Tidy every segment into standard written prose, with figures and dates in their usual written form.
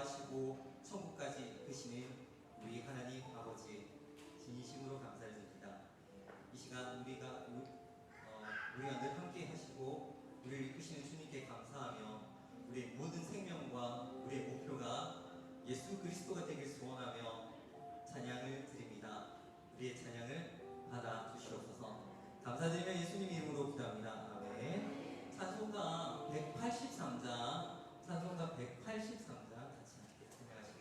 구하시고 천국까지 이끄시는 우리 하나님 아버지 진심으로 감사를 드립니다. 이 시간 우리가 늘 함께 하시고 우리를 이끄시는 주님께 감사하며 우리의 모든 생명과 우리의 목표가 예수 그리스도가 되길 소원하며 찬양을 드립니다. 우리의 찬양을 받아 주시옵소서. 감사드리며 예수님 이름으로 기도합니다. 아멘. 찬송가 183장 같이 함께 찬양하시겠습니다.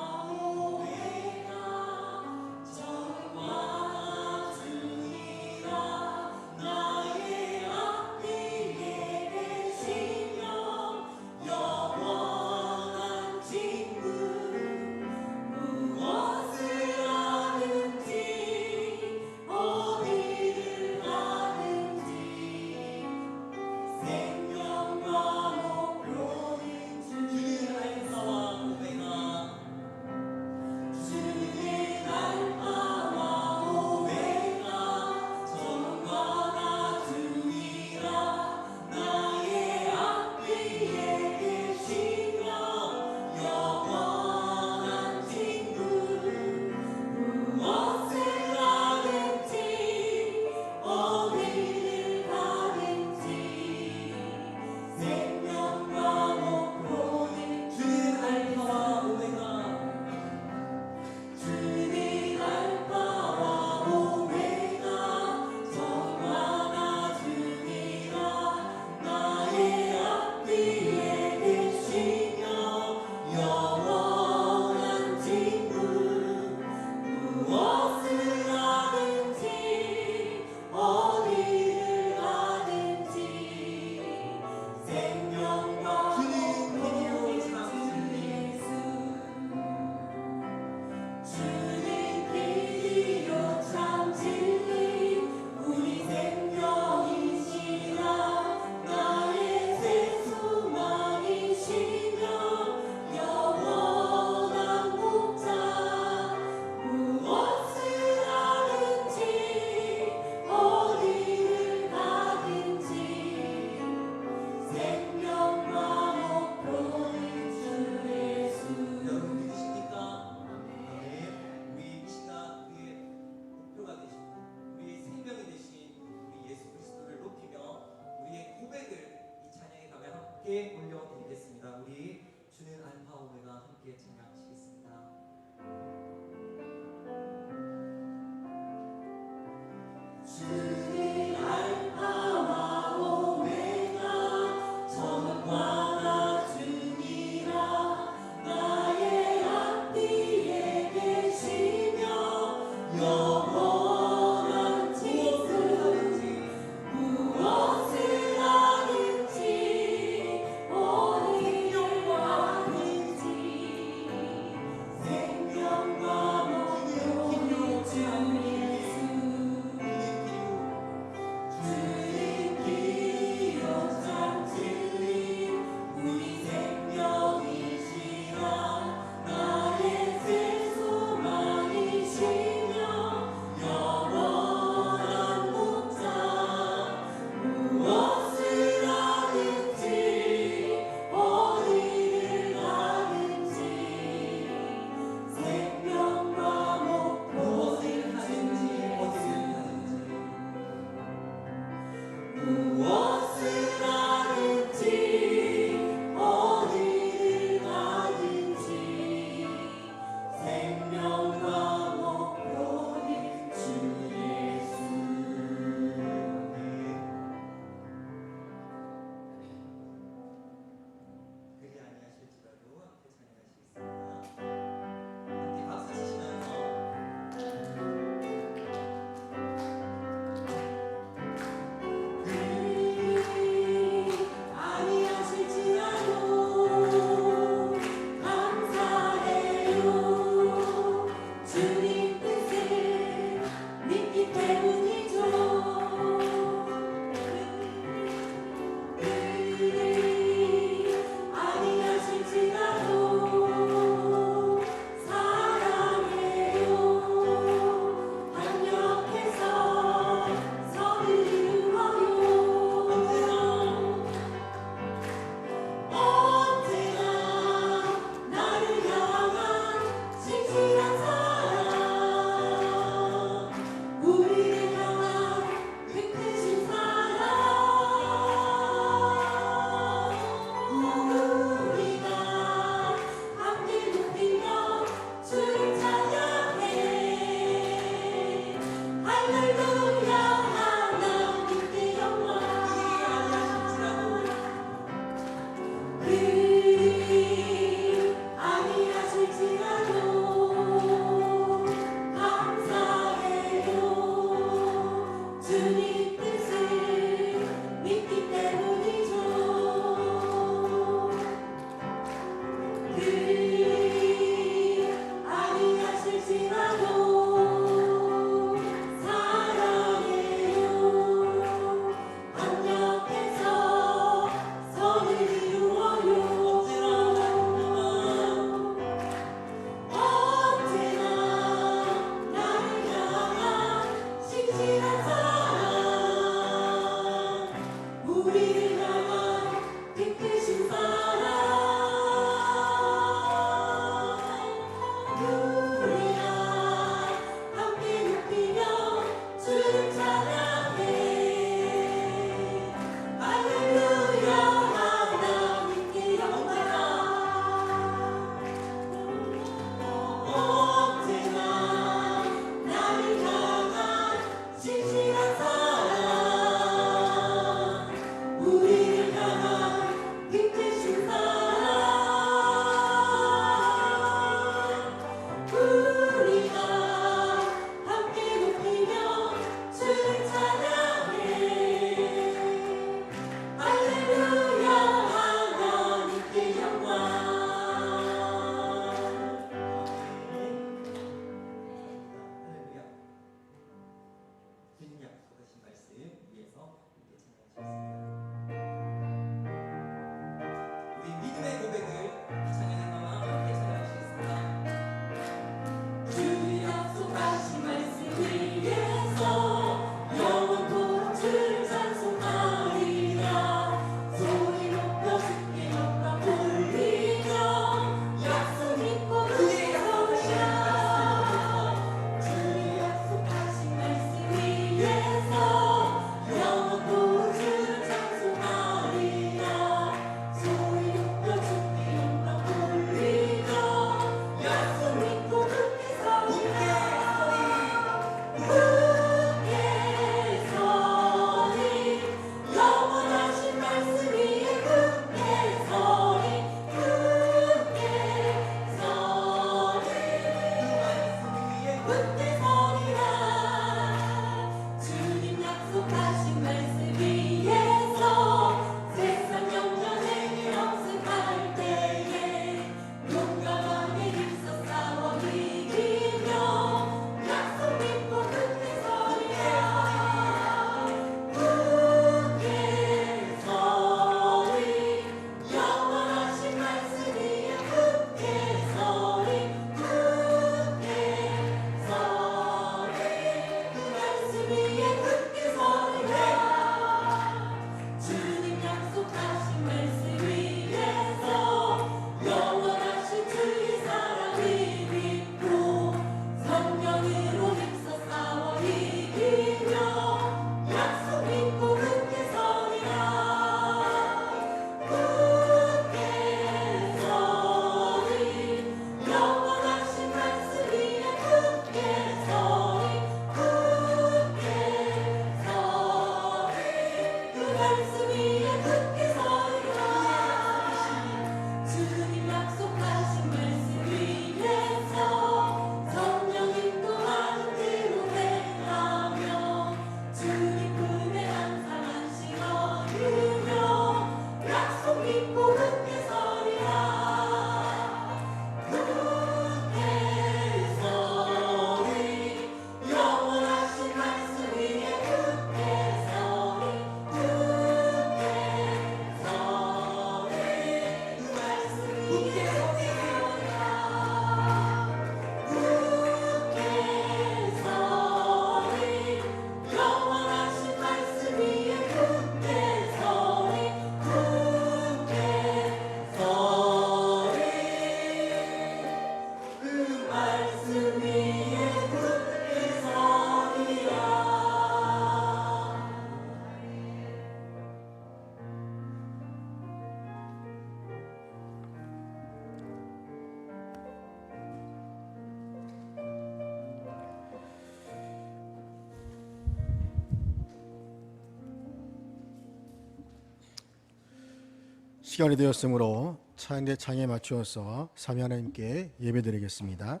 시간이 되었으므로 차양대 창에 맞추어서 삼위 하나님께 예배드리겠습니다.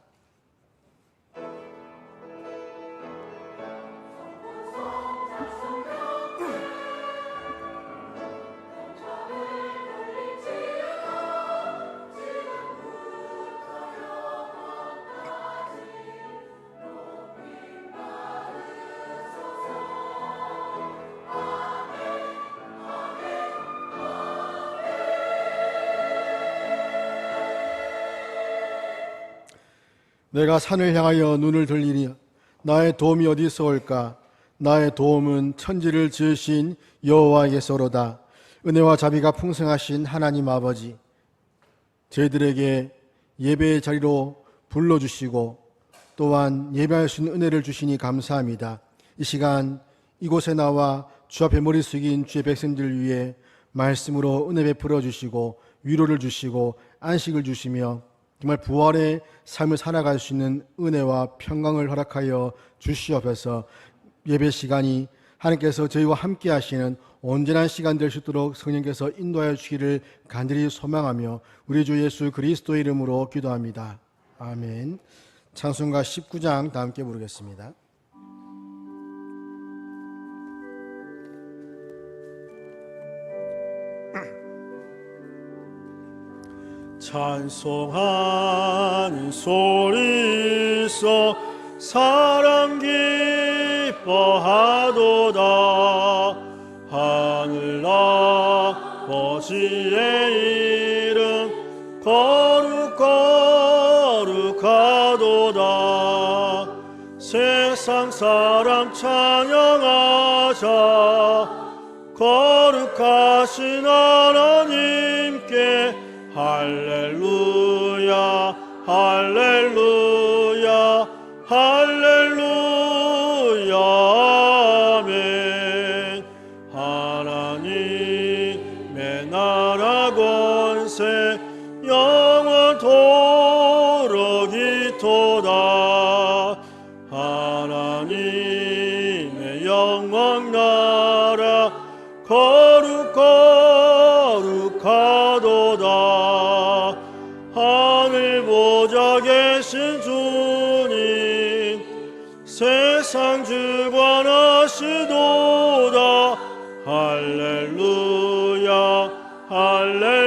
내가 산을 향하여 눈을 들리니 나의 도움이 어디서 올까? 나의 도움은 천지를 지으신 여호와에게서로다. 은혜와 자비가 풍성하신 하나님 아버지, 저희들에게 예배의 자리로 불러주시고 또한 예배할 수 있는 은혜를 주시니 감사합니다. 이 시간 이곳에 나와 주 앞에 머리 숙인 주의 백성들 위해 말씀으로 은혜 베풀어 주시고 위로를 주시고 안식을 주시며 정말 부활의 삶을 살아갈 수 있는 은혜와 평강을 허락하여 주시옵소서. 예배 시간이 하나님께서 저희와 함께 하시는 온전한 시간 될 수 있도록 성령께서 인도하여 주시기를 간절히 소망하며 우리 주 예수 그리스도의 이름으로 기도합니다. 아멘. 찬송가 19장 다 함께 부르겠습니다. 찬송하는 소리서 사람 기뻐하도다. 하늘 아버지의 이름 거룩하도다. 세상 사람 찬양하자. 거룩하신 하나님께 할렐루야 할렐루야 할렐루야 아멘. 하나님의 나라 권세 영원토록 있도다. 하나님의 영광 나라 거룩하도다. 하늘 보좌 계신 주님 세상 주관하시도다. 할렐루야 할렐루야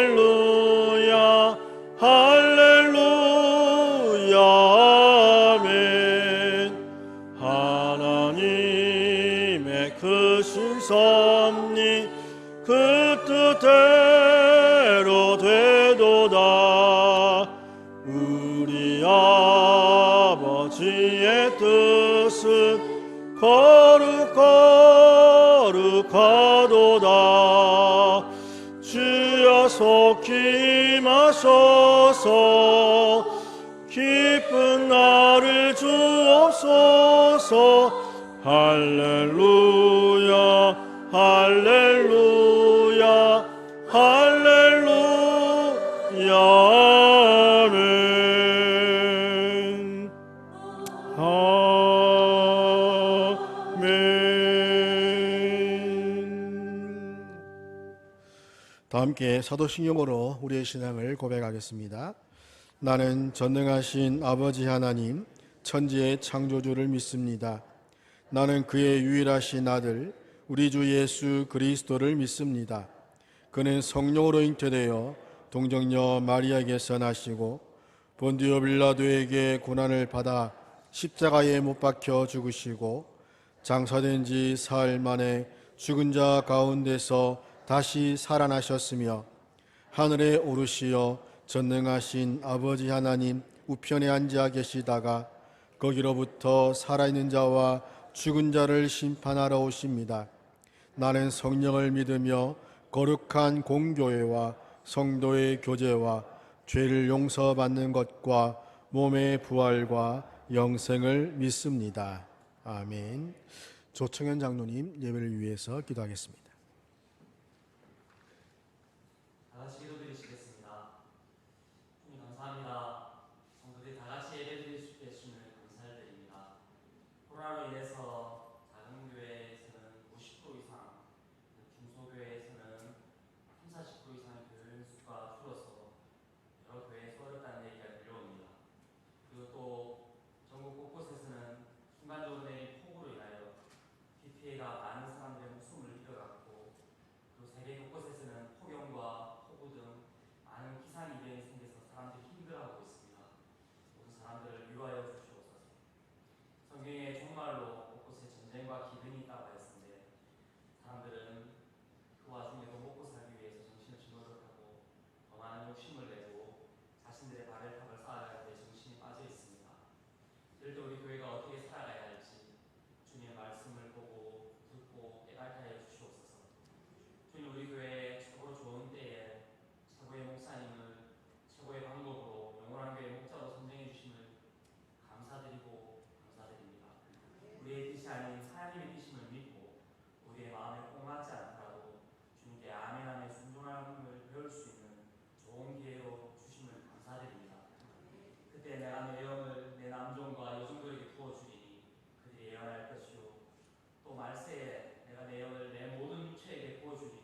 할렐루야 아멘. 하나님의 크신 섭리 그 뜻대로 되도다. 우리 아버지의 뜻은 거룩하도다. 주여 속히 임하소서. 기쁜 나를 주옵소서. 할렐루야 할렐루야 할렐루야 아멘. 아멘. 다 함께 사도신경으로 우리의 신앙을 고백하겠습니다. 나는 전능하신 아버지 하나님 천지의 창조주를 믿습니다. 나는 그의 유일하신 아들 우리 주 예수 그리스도를 믿습니다. 그는 성령으로 잉태되어 동정녀 마리아에게서 나시고 본디오 빌라도에게 고난을 받아 십자가에 못 박혀 죽으시고 장사된 지 사흘 만에 죽은 자 가운데서 다시 살아나셨으며 하늘에 오르시어 전능하신 아버지 하나님 우편에 앉아 계시다가 거기로부터 살아있는 자와 죽은 자를 심판하러 오십니다. 나는 성령을 믿으며 거룩한 공교회와 성도의 교제와 죄를 용서받는 것과 몸의 부활과 영생을 믿습니다. 아멘. 조청현 장로님 예배를 위해서 기도하겠습니다. 다 같이 기도드리시겠습니다. 주님 감사합니다. 성도들이 다 같이 예배드릴 수 있게 해주시는 감사를 드립니다. 코로나로 인해서 작은 교회에서는 50% 이상, 중소교회에서는 30, 40% 이상의 교회를 피해가 많은 사람들의 목숨을 잃어갔고 또 세계 곳곳에서는 폭염과 폭우 등 많은 기상 이변이 생겨서 사람들이 힘들어하고 있습니다. 모든 사람들을 위로하여 주시옵소서. 성경에 정말로 곳곳에 전쟁과 기근이 있다고 하였는데 사람들은 그 와중에도 먹고 살기 위해서 정신없이 노력하고 더 많은 욕심을 내고 자신들의 발을 탑을 쌓아갈 때 정신이 빠져 있습니다. 이럴 때 우리 교회가 어떻게 살아가야 할지 주님의 말씀을 보고 듣고 깨닫게 하여 주시옵소서. 주님, 우리 교회에 최고로 좋은 때에 최고의 목사님을 최고의 방법으로 영원한 교회 목자로 선정해 주심을 감사드리고 감사드립니다. 우리의 뜻이 아닌 하나님의 뜻임을 믿고 우리의 마음에 꼭 맞지 않더라도 주님께 아멘하며 순종함을 배울 수 있는 좋은 기회로 주심을 감사드립니다. 그때 내가 내 영을 내 남종과 여종들에게 부어주리니 그들이 예언할 것이요 또 말세에 내가 내 영을 내 모든 육체에게 부어주리니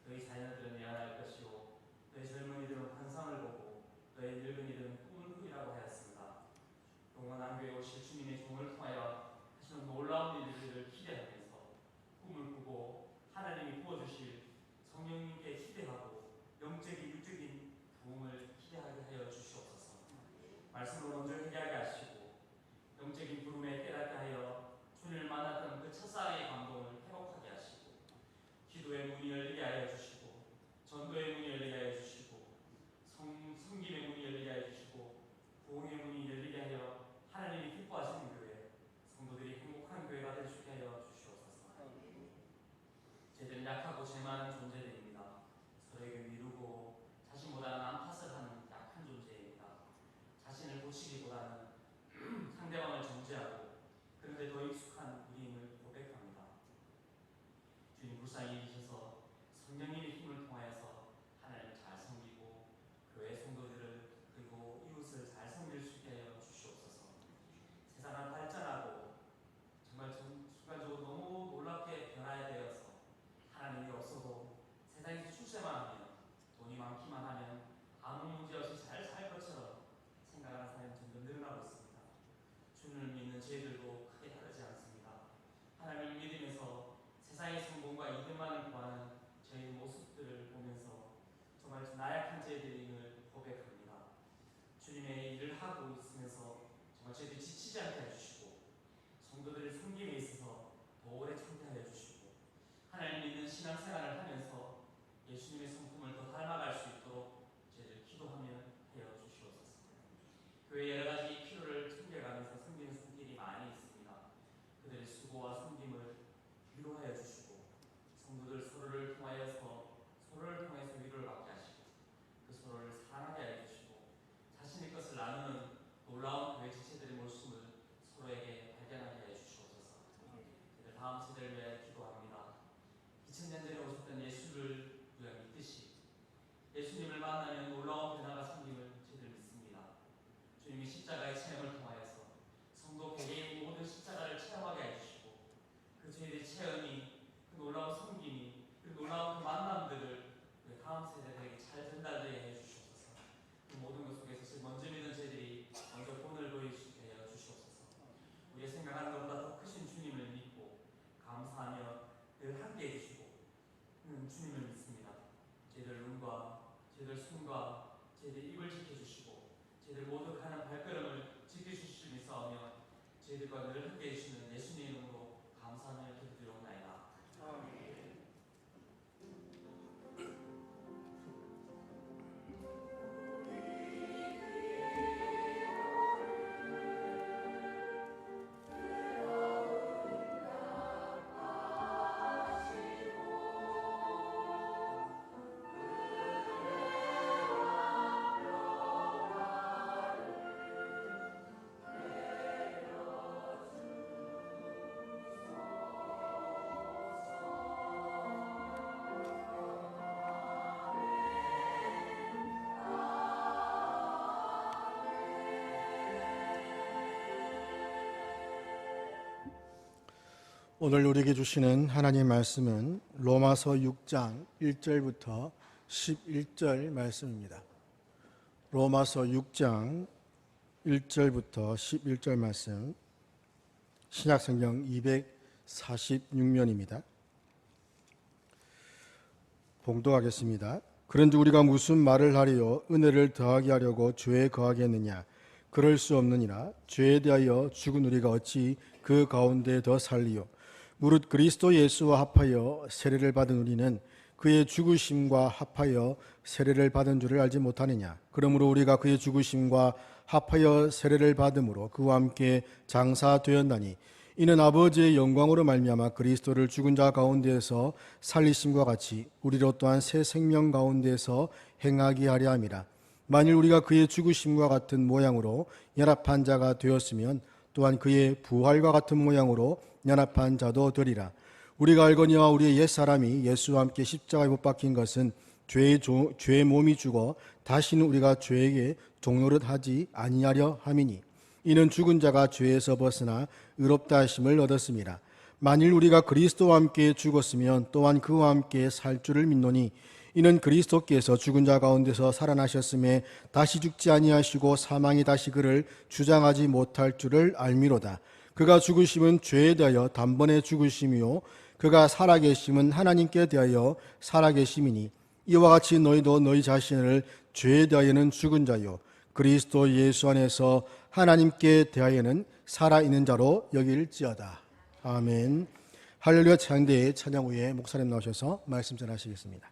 너희 자녀들은 예언할 것이요 너희 젊은이들은 환상을 보고 너희 늙은이들은 꿈을 꾸리라고 하였습니다. 영원한 교회 오실 주님의 종을 통하여 하시는 놀라운 일들을 기대하면서 꿈을 꾸고 하나님이 부어주실 성령님께 기대하고 영적인 육적인 부흥을 기대하게 하여 주시옵소서. 말씀으로 먼저 회개하게 하시고 영적인 부름에 깨닫게 하여 주님을 만났던 그 첫사랑의 감동을 회복하게 하시고 기도의 문이 열리게 하여 주시고 전도의 문이 열리게 하여 주시고 성김의 문이 열리게 하여 주시고 부흥의 문이 열리게 하여 하나님이 기뻐하시는 교회, 성도들이 행복한 교회가 될 수 있게 하여 주시옵소서. 저희들은 약하고 죄 많은 존재들입니다. 서로에게 미루고 자신보다 남 탓을 하는 약한 존재입니다. 자신을 고치기보다는 상대방을 정죄하고 그런데 더 익숙한 우리임을 고백합니다. 주님 불쌍히 여기셔서 성령님의 힘을 통하여서 하나님을 잘 섬기고 교회 성도들을 그리고 이웃을 잘 섬길 수 있게 하여 주시옵소서. 세상은 발전하고 정말 순간적으로 너무 놀랍게 변화에 되어서 하나님이 없어도 세상에서 출세만 하면 돈이 많기만 하면 아무 문제 없이 잘 살 것처럼 생각하는 사람이 점점 늘어나고 있습니다. 주님을 믿는 저희들도 크게 다르지 않습니다. 하나님을 믿으면서 세상의 성공과 이득만을 구하는 저희 모습들을 보면서 정말 나약한 저희들임을 고백합니다. 주님의 일을 하고 있으면서 정말 저희들이 지치지 않게 해주시고 성도들의 섬김에 있어서 더 오래 참게 하여 주시고 하나님 믿는 신앙생활을 하면서 예수님의 성품을 더 닮아갈 수 있도록 저희들 기도하며 하여 주시옵소서. 교회 여러 가지 필요를 챙겨가면서 섬기는 손길이 많이 있습니다. 그들의 수고와 섬김을 위로하여 주시고 성도들 서로를 통해서 위로를 받게 하시고 그 서로를 사랑하게 하여 주시고 자신의 것을 나누는 놀라운 교회 지체들의 모습을 서로에게 발견하게 하여 주시옵소서. 저희들 다음 세대를 위해 기도합니다. 2000년 전에 오셨던 예수를 우리가 믿듯이 예수님을 만나면 놀라운 변화가 생김을 저희들 믿습니다. 주님이 십자가의 체험을 통하여서 성도 개개인 모든 십자가를 체험하게 해주시고 그 저희들의 체험이 그 놀라운 섬김이 그 놀라운 그 만남들을 우리 다음 세대들에게 잘 전달되게 해주시옵소서. 그 모든 것 속에서 먼저 믿는 저희들이 먼저 본을 보여주시게 하여 주시옵소서. 우리가 생각하는 것보다 더 크신 주님을 믿고 감사하며 늘 함께 해주시고 주님을 믿습니다. 저희들 눈과 저희들 손과 저희들 입을 지켜주시고 저희들 모두 가는 발걸음을 지켜주실 줄 믿사오며 저희들과 늘 함께 해주시는 예수님의 이름으로 감사하며 기도드리옵나이다. 아멘. 오늘 우리에게 주시는 하나님 말씀은 로마서 6장 1절부터 11절 말씀입니다. 로마서 6장 1절부터 11절 말씀, 신약성경 46면입니다. 봉독하겠습니다. 그런즉 우리가 무슨 말을 하리요? 은혜를 더하게 하려고 죄에 거하겠느냐? 그럴 수 없느니라. 죄에 대하여 죽은 우리가 어찌 그 가운데 더 살리요? 무릇 그리스도 예수와 합하여 세례를 받은 우리는 그의 죽으심과 합하여 세례를 받은 줄을 알지 못하느냐? 그러므로 우리가 그의 죽으심과 합하여 세례를 받음으로 그와 함께 장사되었나니 이는 아버지의 영광으로 말미암아 그리스도를 죽은 자 가운데에서 살리심과 같이 우리로 또한 새 생명 가운데에서 행하게 하려 함이라. 만일 우리가 그의 죽으심과 같은 모양으로 연합한 자가 되었으면 또한 그의 부활과 같은 모양으로 연합한 자도 되리라. 우리가 알거니와 우리의 옛사람이 예수와 함께 십자가에 못 박힌 것은 죄의 몸이 죽어 다시는 우리가 죄에게 종노릇 하지 아니하려 함이니 이는 죽은 자가 죄에서 벗어나 의롭다 하심을 얻었습니다. 만일 우리가 그리스도와 함께 죽었으면 또한 그와 함께 살 줄을 믿노니 이는 그리스도께서 죽은 자 가운데서 살아나셨음에 다시 죽지 아니하시고 사망이 다시 그를 주장하지 못할 줄을 알미로다. 그가 죽으심은 죄에 대하여 단번에 죽으심이요 그가 살아계심은 하나님께 대하여 살아계심이니 이와 같이 너희도 너희 자신을 죄에 대하여는 죽은 자요 그리스도 예수 안에서 하나님께 대하여는 살아있는 자로 여길지어다. 아멘. 할렐루야. 찬양대의 찬양 후에 목사님 나오셔서 말씀 전하시겠습니다.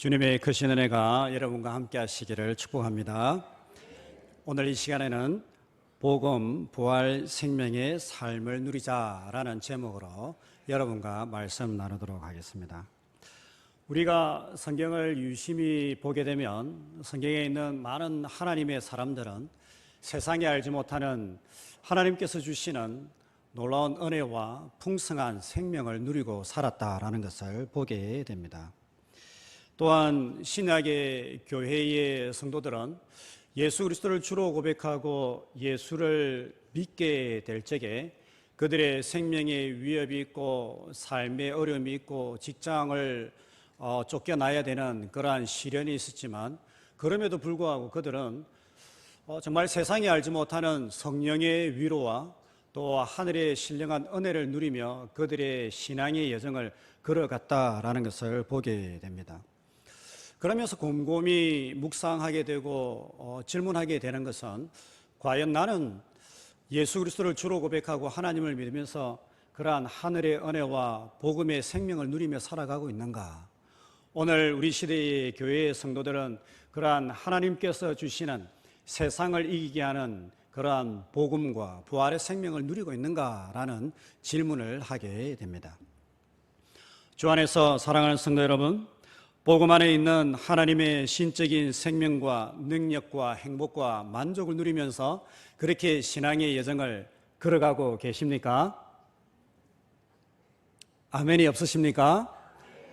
주님의 크신 은혜가 여러분과 함께 하시기를 축복합니다. 오늘 이 시간에는 복음, 부활, 생명의 삶을 누리자라는 제목으로 여러분과 말씀 나누도록 하겠습니다. 우리가 성경을 유심히 보게 되면 성경에 있는 많은 하나님의 사람들은 세상에 알지 못하는 하나님께서 주시는 놀라운 은혜와 풍성한 생명을 누리고 살았다라는 것을 보게 됩니다. 또한 신약의 교회의 성도들은 예수 그리스도를 주로 고백하고 예수를 믿게 될 적에 그들의 생명에 위협이 있고 삶에 어려움이 있고 직장을 쫓겨나야 되는 그러한 시련이 있었지만 그럼에도 불구하고 그들은 정말 세상이 알지 못하는 성령의 위로와 또 하늘의 신령한 은혜를 누리며 그들의 신앙의 여정을 걸어갔다라는 것을 보게 됩니다. 그러면서 곰곰이 묵상하게 되고 질문하게 되는 것은 과연 나는 예수 그리스도를 주로 고백하고 하나님을 믿으면서 그러한 하늘의 은혜와 복음의 생명을 누리며 살아가고 있는가? 오늘 우리 시대의 교회의 성도들은 그러한 하나님께서 주시는 세상을 이기게 하는 그러한 복음과 부활의 생명을 누리고 있는가라는 질문을 하게 됩니다. 주 안에서 사랑하는 성도 여러분, 복음 안에 있는 하나님의 신적인 생명과 능력과 행복과 만족을 누리면서 그렇게 신앙의 여정을 걸어가고 계십니까? 아멘이 없으십니까?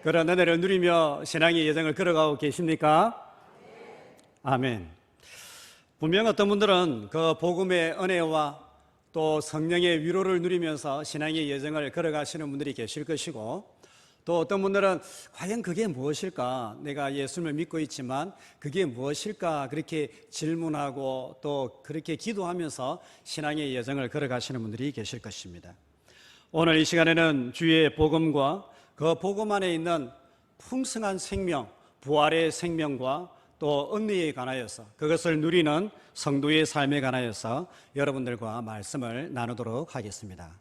그런 은혜를 누리며 신앙의 여정을 걸어가고 계십니까? 아멘. 분명 어떤 분들은 그 복음의 은혜와 또 성령의 위로를 누리면서 신앙의 여정을 걸어가시는 분들이 계실 것이고 또 어떤 분들은 과연 그게 무엇일까? 내가 예수님을 믿고 있지만 그게 무엇일까? 그렇게 질문하고 또 그렇게 기도하면서 신앙의 여정을 걸어가시는 분들이 계실 것입니다. 오늘 이 시간에는 주의 복음과 그 복음 안에 있는 풍성한 생명, 부활의 생명과 또 은혜에 관하여서 그것을 누리는 성도의 삶에 관하여서 여러분들과 말씀을 나누도록 하겠습니다.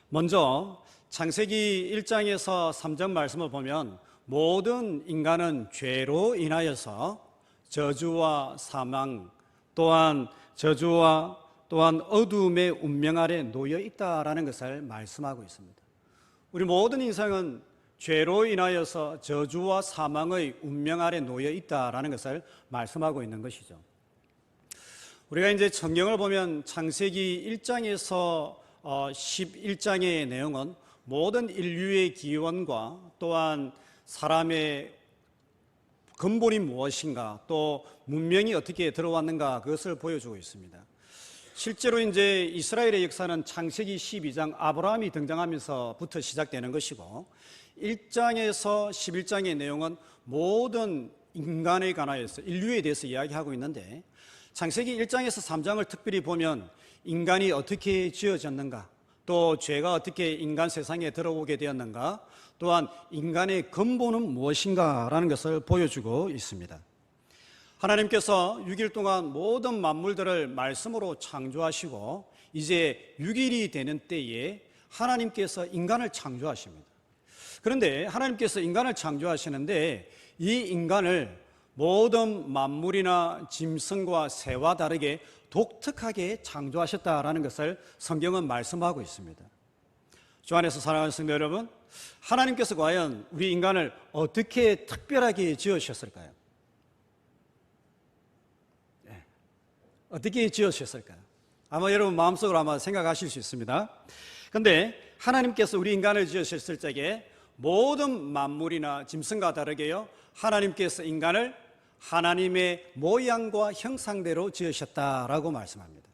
먼저 창세기 1장에서 3절 말씀을 보면 모든 인간은 죄로 인하여서 저주와 사망 또한 저주와 또한 어두움의 운명 아래 놓여 있다라는 것을 말씀하고 있습니다. 우리 모든 인생은 죄로 인하여서 저주와 사망의 운명 아래 놓여 있다라는 것을 말씀하고 있는 것이죠. 우리가 이제 성경을 보면 창세기 1장에서 11장의 내용은 모든 인류의 기원과 또한 사람의 근본이 무엇인가 또 문명이 어떻게 들어왔는가 그것을 보여주고 있습니다. 실제로 이제 이스라엘의 역사는 창세기 12장 아브라함이 등장하면서부터 시작되는 것이고 1장에서 11장의 내용은 모든 인간에 관하여서 인류에 대해서 이야기하고 있는데 창세기 1장에서 3장을 특별히 보면 인간이 어떻게 지어졌는가 또 죄가 어떻게 인간 세상에 들어오게 되었는가 또한 인간의 근본은 무엇인가라는 것을 보여주고 있습니다. 하나님께서 6일 동안 모든 만물들을 말씀으로 창조하시고 이제 6일이 되는 때에 하나님께서 인간을 창조하십니다. 그런데 하나님께서 인간을 창조하시는데 이 인간을 모든 만물이나 짐승과 새와 다르게 독특하게 창조하셨다라는 것을 성경은 말씀하고 있습니다. 주 안에서 사랑하는 성도 여러분, 하나님께서 과연 우리 인간을 어떻게 특별하게 지으셨을까요? 어떻게 지으셨을까요? 아마 여러분 마음속으로 아마 생각하실 수 있습니다. 그런데 하나님께서 우리 인간을 지으셨을 적에 모든 만물이나 짐승과 다르게요 하나님께서 인간을 하나님의 모양과 형상대로 지으셨다라고 말씀합니다.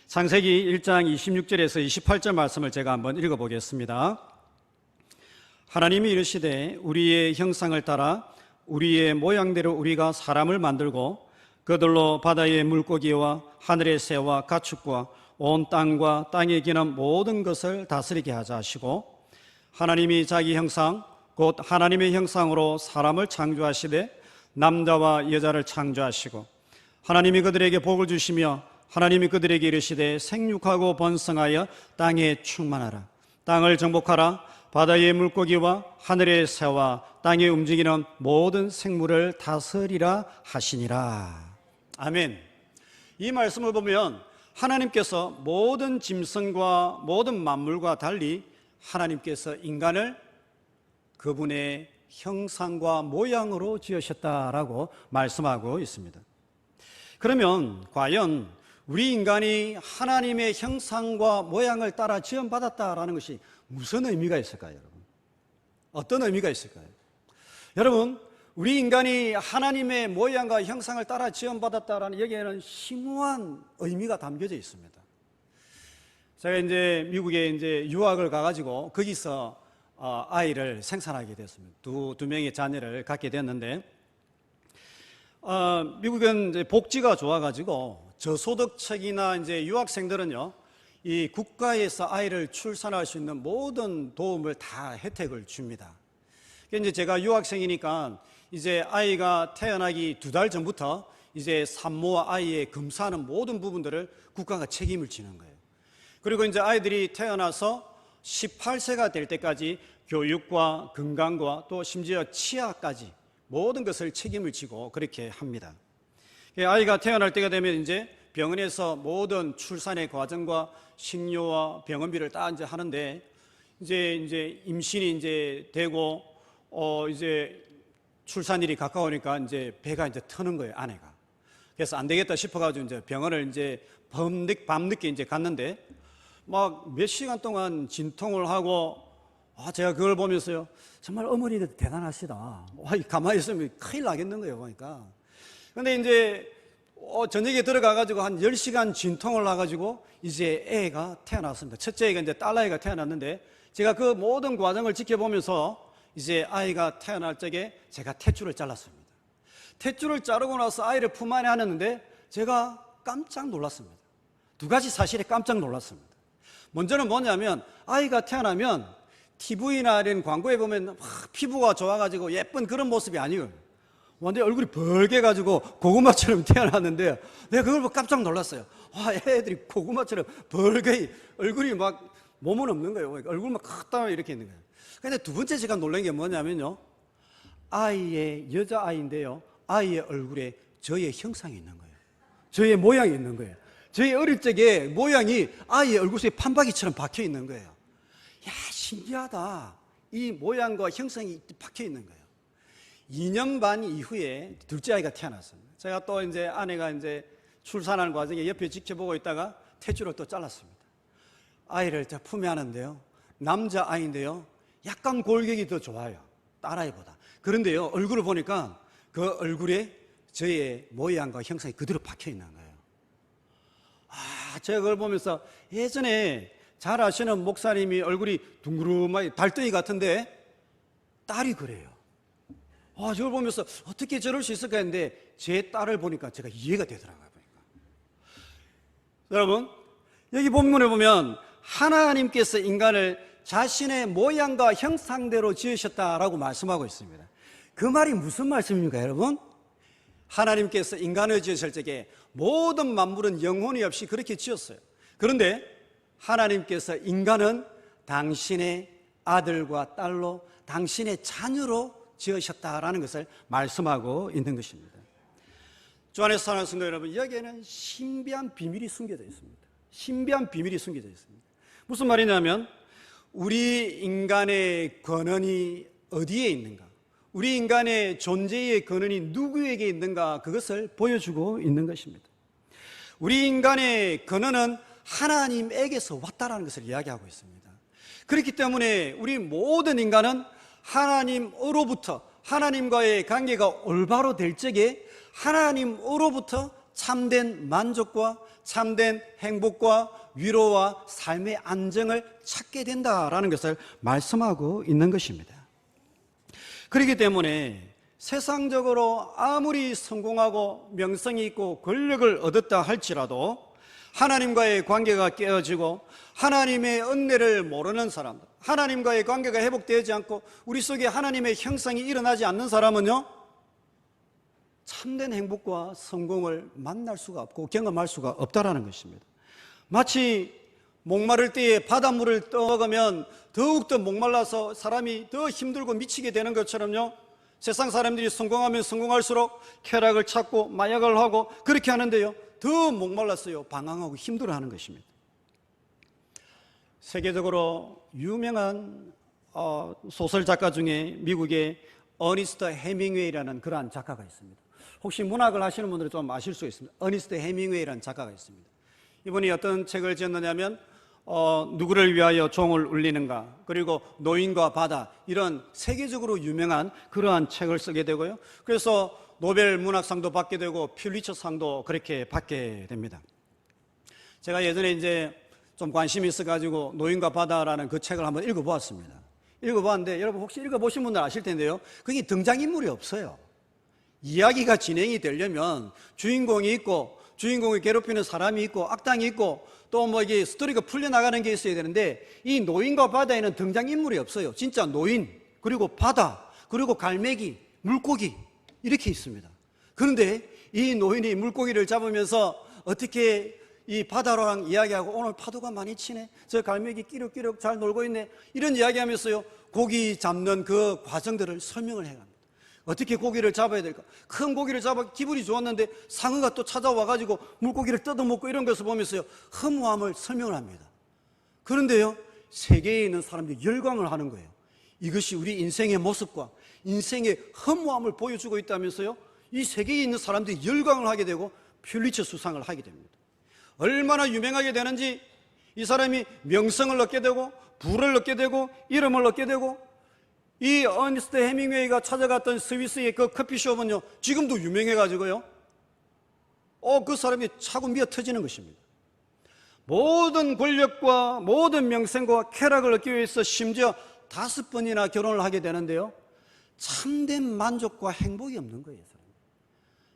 창세기 1장 26절에서 28절 말씀을 제가 한번 읽어보겠습니다. 하나님이 이르시되 우리의 형상을 따라 우리의 모양대로 우리가 사람을 만들고 그들로 바다의 물고기와 하늘의 새와 가축과 온 땅과 땅에 기는 모든 것을 다스리게 하자 하시고 하나님이 자기 형상 곧 하나님의 형상으로 사람을 창조하시되 남자와 여자를 창조하시고 하나님이 그들에게 복을 주시며 하나님이 그들에게 이르시되 생육하고 번성하여 땅에 충만하라 땅을 정복하라 바다의 물고기와 하늘의 새와 땅에 움직이는 모든 생물을 다스리라 하시니라. 아멘. 이 말씀을 보면 하나님께서 모든 짐승과 모든 만물과 달리 하나님께서 인간을 그분의 형상과 모양으로 지으셨다라고 말씀하고 있습니다. 그러면 과연 우리 인간이 하나님의 형상과 모양을 따라 지음받았다라는 것이 무슨 의미가 있을까요, 여러분? 어떤 의미가 있을까요? 여러분, 우리 인간이 하나님의 모양과 형상을 따라 지음받았다라는 여기에는 심오한 의미가 담겨져 있습니다. 제가 이제 미국에 이제 유학을 가가지고 거기서 아이를 생산하게 됐습니다. 두 명의 자녀를 갖게 됐는데, 미국은 이제 복지가 좋아가지고 저소득층이나 이제 유학생들은요, 이 국가에서 아이를 출산할 수 있는 모든 도움을 다 혜택을 줍니다. 이제 제가 유학생이니까 이제 아이가 태어나기 2달 전부터 이제 산모와 아이의 검사하는 모든 부분들을 국가가 책임을 지는 거예요. 그리고 이제 아이들이 태어나서 18세가 될 때까지 교육과 건강과 또 심지어 치아까지 모든 것을 책임을 지고 그렇게 합니다. 아이가 태어날 때가 되면 이제 병원에서 모든 출산의 과정과 식료와 병원비를 다 이제 하는데, 이제 임신이 이제 되고 이제 출산일이 가까우니까 이제 배가 이제 터는 거예요, 아내가. 그래서 안 되겠다 싶어가지고 이제 병원을 이제 밤늦게 이제 갔는데 막 몇 시간 동안 진통을 하고, 제가 그걸 보면서요, 정말 어머니들 대단하시다. 가만히 있으면 큰일 나겠는 거예요, 보니까. 근데 이제 저녁에 들어가가지고 한 10시간 진통을 나가지고 이제 애가 태어났습니다. 첫째 애가 이제 딸아이가 태어났는데, 제가 그 모든 과정을 지켜보면서 이제 아이가 태어날 적에 제가 탯줄을 잘랐습니다. 탯줄을 자르고 나서 아이를 품 안에 안았는데 제가 깜짝 놀랐습니다. 2가지 사실에 깜짝 놀랐습니다. 먼저는 뭐냐면, 아이가 태어나면 TV나 이런 광고에 보면 피부가 좋아가지고 예쁜 그런 모습이 아니에요. 완전히 얼굴이 벌게가지고 고구마처럼 태어났는데, 내가 그걸 보고 깜짝 놀랐어요. 애들이 고구마처럼 벌게, 얼굴이 막 몸은 없는 거예요. 얼굴만 크다 이렇게 있는 거예요. 근데 두 번째 제가 놀란 게 뭐냐면요, 아이의 여자아이인데요, 아이의 얼굴에 저의 형상이 있는 거예요. 저의 모양이 있는 거예요. 저희 어릴 적에 모양이 아이의 얼굴에 판박이처럼 박혀 있는 거예요. 야, 신기하다. 이 모양과 형상이 박혀 있는 거예요. 2년 반 이후에 둘째 아이가 태어났습니다. 제가 또 이제 아내가 이제 출산하는 과정에 옆에 지켜보고 있다가 탯줄을 또 잘랐습니다. 아이를 품에 안는데요, 남자 아이인데요, 약간 골격이 더 좋아요, 딸아이보다. 그런데요, 얼굴을 보니까 그 얼굴에 저의 모양과 형상이 그대로 박혀 있는 거예요. 제가 그걸 보면서, 예전에 잘 아시는 목사님이 얼굴이 둥그름하게 달덩이 같은데 딸이 그래요. 저걸 보면서 어떻게 저럴 수 있을까 했는데, 제 딸을 보니까 제가 이해가 되더라고요. 여러분, 여기 본문에 보면 하나님께서 인간을 자신의 모양과 형상대로 지으셨다라고 말씀하고 있습니다. 그 말이 무슨 말씀입니까, 여러분? 하나님께서 인간을 지으실 적에 모든 만물은 영혼이 없이 그렇게 지었어요. 그런데 하나님께서 인간은 당신의 아들과 딸로, 당신의 자녀로 지으셨다라는 것을 말씀하고 있는 것입니다. 주 안에서 사랑하는 성도 여러분, 여기에는 신비한 비밀이 숨겨져 있습니다. 신비한 비밀이 숨겨져 있습니다. 무슨 말이냐면, 우리 인간의 근원이 어디에 있는가, 우리 인간의 존재의 근원이 누구에게 있는가, 그것을 보여주고 있는 것입니다. 우리 인간의 근원은 하나님에게서 왔다라는 것을 이야기하고 있습니다. 그렇기 때문에 우리 모든 인간은 하나님으로부터, 하나님과의 관계가 올바로 될 적에 하나님으로부터 참된 만족과 참된 행복과 위로와 삶의 안정을 찾게 된다라는 것을 말씀하고 있는 것입니다. 그렇기 때문에 세상적으로 아무리 성공하고 명성이 있고 권력을 얻었다 할지라도 하나님과의 관계가 깨어지고 하나님의 은혜를 모르는 사람들, 하나님과의 관계가 회복되지 않고 우리 속에 하나님의 형상이 일어나지 않는 사람은요, 참된 행복과 성공을 만날 수가 없고 경험할 수가 없다라는 것입니다. 마치 목마를 때에 바닷물을 떠먹으면 더욱더 목말라서 사람이 더 힘들고 미치게 되는 것처럼요, 세상 사람들이 성공하면 성공할수록 쾌락을 찾고 마약을 하고 그렇게 하는데요, 더 목말랐어요. 방황하고 힘들어하는 것입니다. 세계적으로 유명한 소설 작가 중에 미국의 어니스트 해밍웨이라는 그러한 작가가 있습니다. 혹시 문학을 하시는 분들은 좀 아실 수 있습니다. 어니스트 해밍웨이라는 작가가 있습니다. 이분이 어떤 책을 지었느냐면 누구를 위하여 종을 울리는가, 그리고 노인과 바다, 이런 세계적으로 유명한 그러한 책을 쓰게 되고요, 그래서 노벨 문학상도 받게 되고 퓰리처상도 그렇게 받게 됩니다. 제가 예전에 이제 좀 관심이 있어가지고 노인과 바다라는 그 책을 한번 읽어보았습니다. 읽어봤는데 여러분 혹시 읽어보신 분들 아실 텐데요, 거기 등장인물이 없어요. 이야기가 진행이 되려면 주인공이 있고, 주인공을 괴롭히는 사람이 있고, 악당이 있고, 또 뭐 이게 스토리가 풀려나가는 게 있어야 되는데, 이 노인과 바다에는 등장인물이 없어요. 진짜 노인, 그리고 바다, 그리고 갈매기, 물고기, 이렇게 있습니다. 그런데 이 노인이 물고기를 잡으면서 어떻게 이 바다랑 이야기하고, 오늘 파도가 많이 치네, 저 갈매기 끼룩끼룩 잘 놀고 있네, 이런 이야기하면서요, 고기 잡는 그 과정들을 설명을 해갑니다. 어떻게 고기를 잡아야 될까? 큰 고기를 잡아 기분이 좋았는데 상어가 또 찾아와가지고 물고기를 뜯어먹고 이런 것을 보면서요, 허무함을 설명을 합니다. 그런데요, 세계에 있는 사람들이 열광을 하는 거예요. 이것이 우리 인생의 모습과 인생의 허무함을 보여주고 있다면서요, 이 세계에 있는 사람들이 열광을 하게 되고 퓰리처 수상을 하게 됩니다. 얼마나 유명하게 되는지, 이 사람이 명성을 얻게 되고 부를 얻게 되고 이름을 얻게 되고, 이 어니스트 해밍웨이가 찾아갔던 스위스의 그 커피숍은요, 지금도 유명해가지고요, 그 사람이 차고 미어 터지는 것입니다. 모든 권력과 모든 명성과 쾌락을 얻기 위해서 심지어 5번이나 결혼을 하게 되는데요, 참된 만족과 행복이 없는 거예요.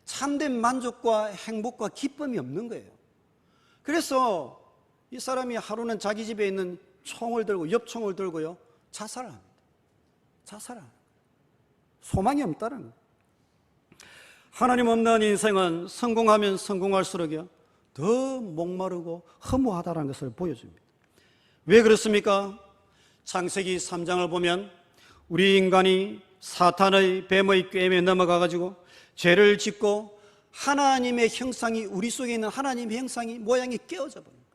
참된 만족과 행복과 기쁨이 없는 거예요. 그래서 이 사람이 하루는 자기 집에 있는 총을 들고, 엽총을 들고요, 자살을 합니다. 자살하는 거예요. 소망이 없다는 거예요. 하나님 없는 인생은 성공하면 성공할수록요, 더 목마르고 허무하다는 것을 보여줍니다. 왜 그렇습니까? 창세기 3장을 보면 우리 인간이 사탄의 뱀의 꾀임에 넘어가가지고 죄를 짓고 하나님의 형상이, 우리 속에 있는 하나님의 형상이, 모양이 깨어져 버린 거예요.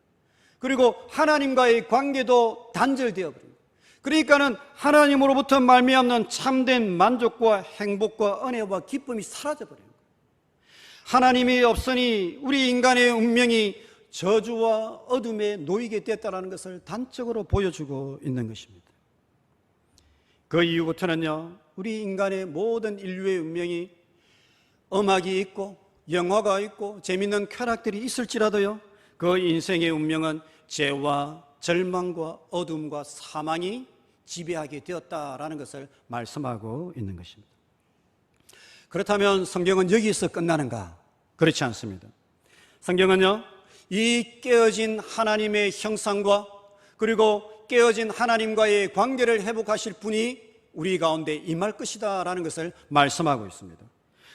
그리고 하나님과의 관계도 단절되어 버린 거예요. 그러니까는 하나님으로부터 말미암는 참된 만족과 행복과 은혜와 기쁨이 사라져 버린 거예요. 하나님이 없으니 우리 인간의 운명이 저주와 어둠에 놓이게 됐다는 것을 단적으로 보여주고 있는 것입니다. 그 이후부터는요, 우리 인간의 모든 인류의 운명이 음악이 있고 영화가 있고 재미있는 쾌락들이 있을지라도요, 그 인생의 운명은 죄와 절망과 어둠과 사망이 지배하게 되었다라는 것을 말씀하고 있는 것입니다. 그렇다면 성경은 여기서 끝나는가? 그렇지 않습니다. 성경은요, 이 깨어진 하나님의 형상과 그리고 깨어진 하나님과의 관계를 회복하실 분이 우리 가운데 임할 것이다라는 것을 말씀하고 있습니다.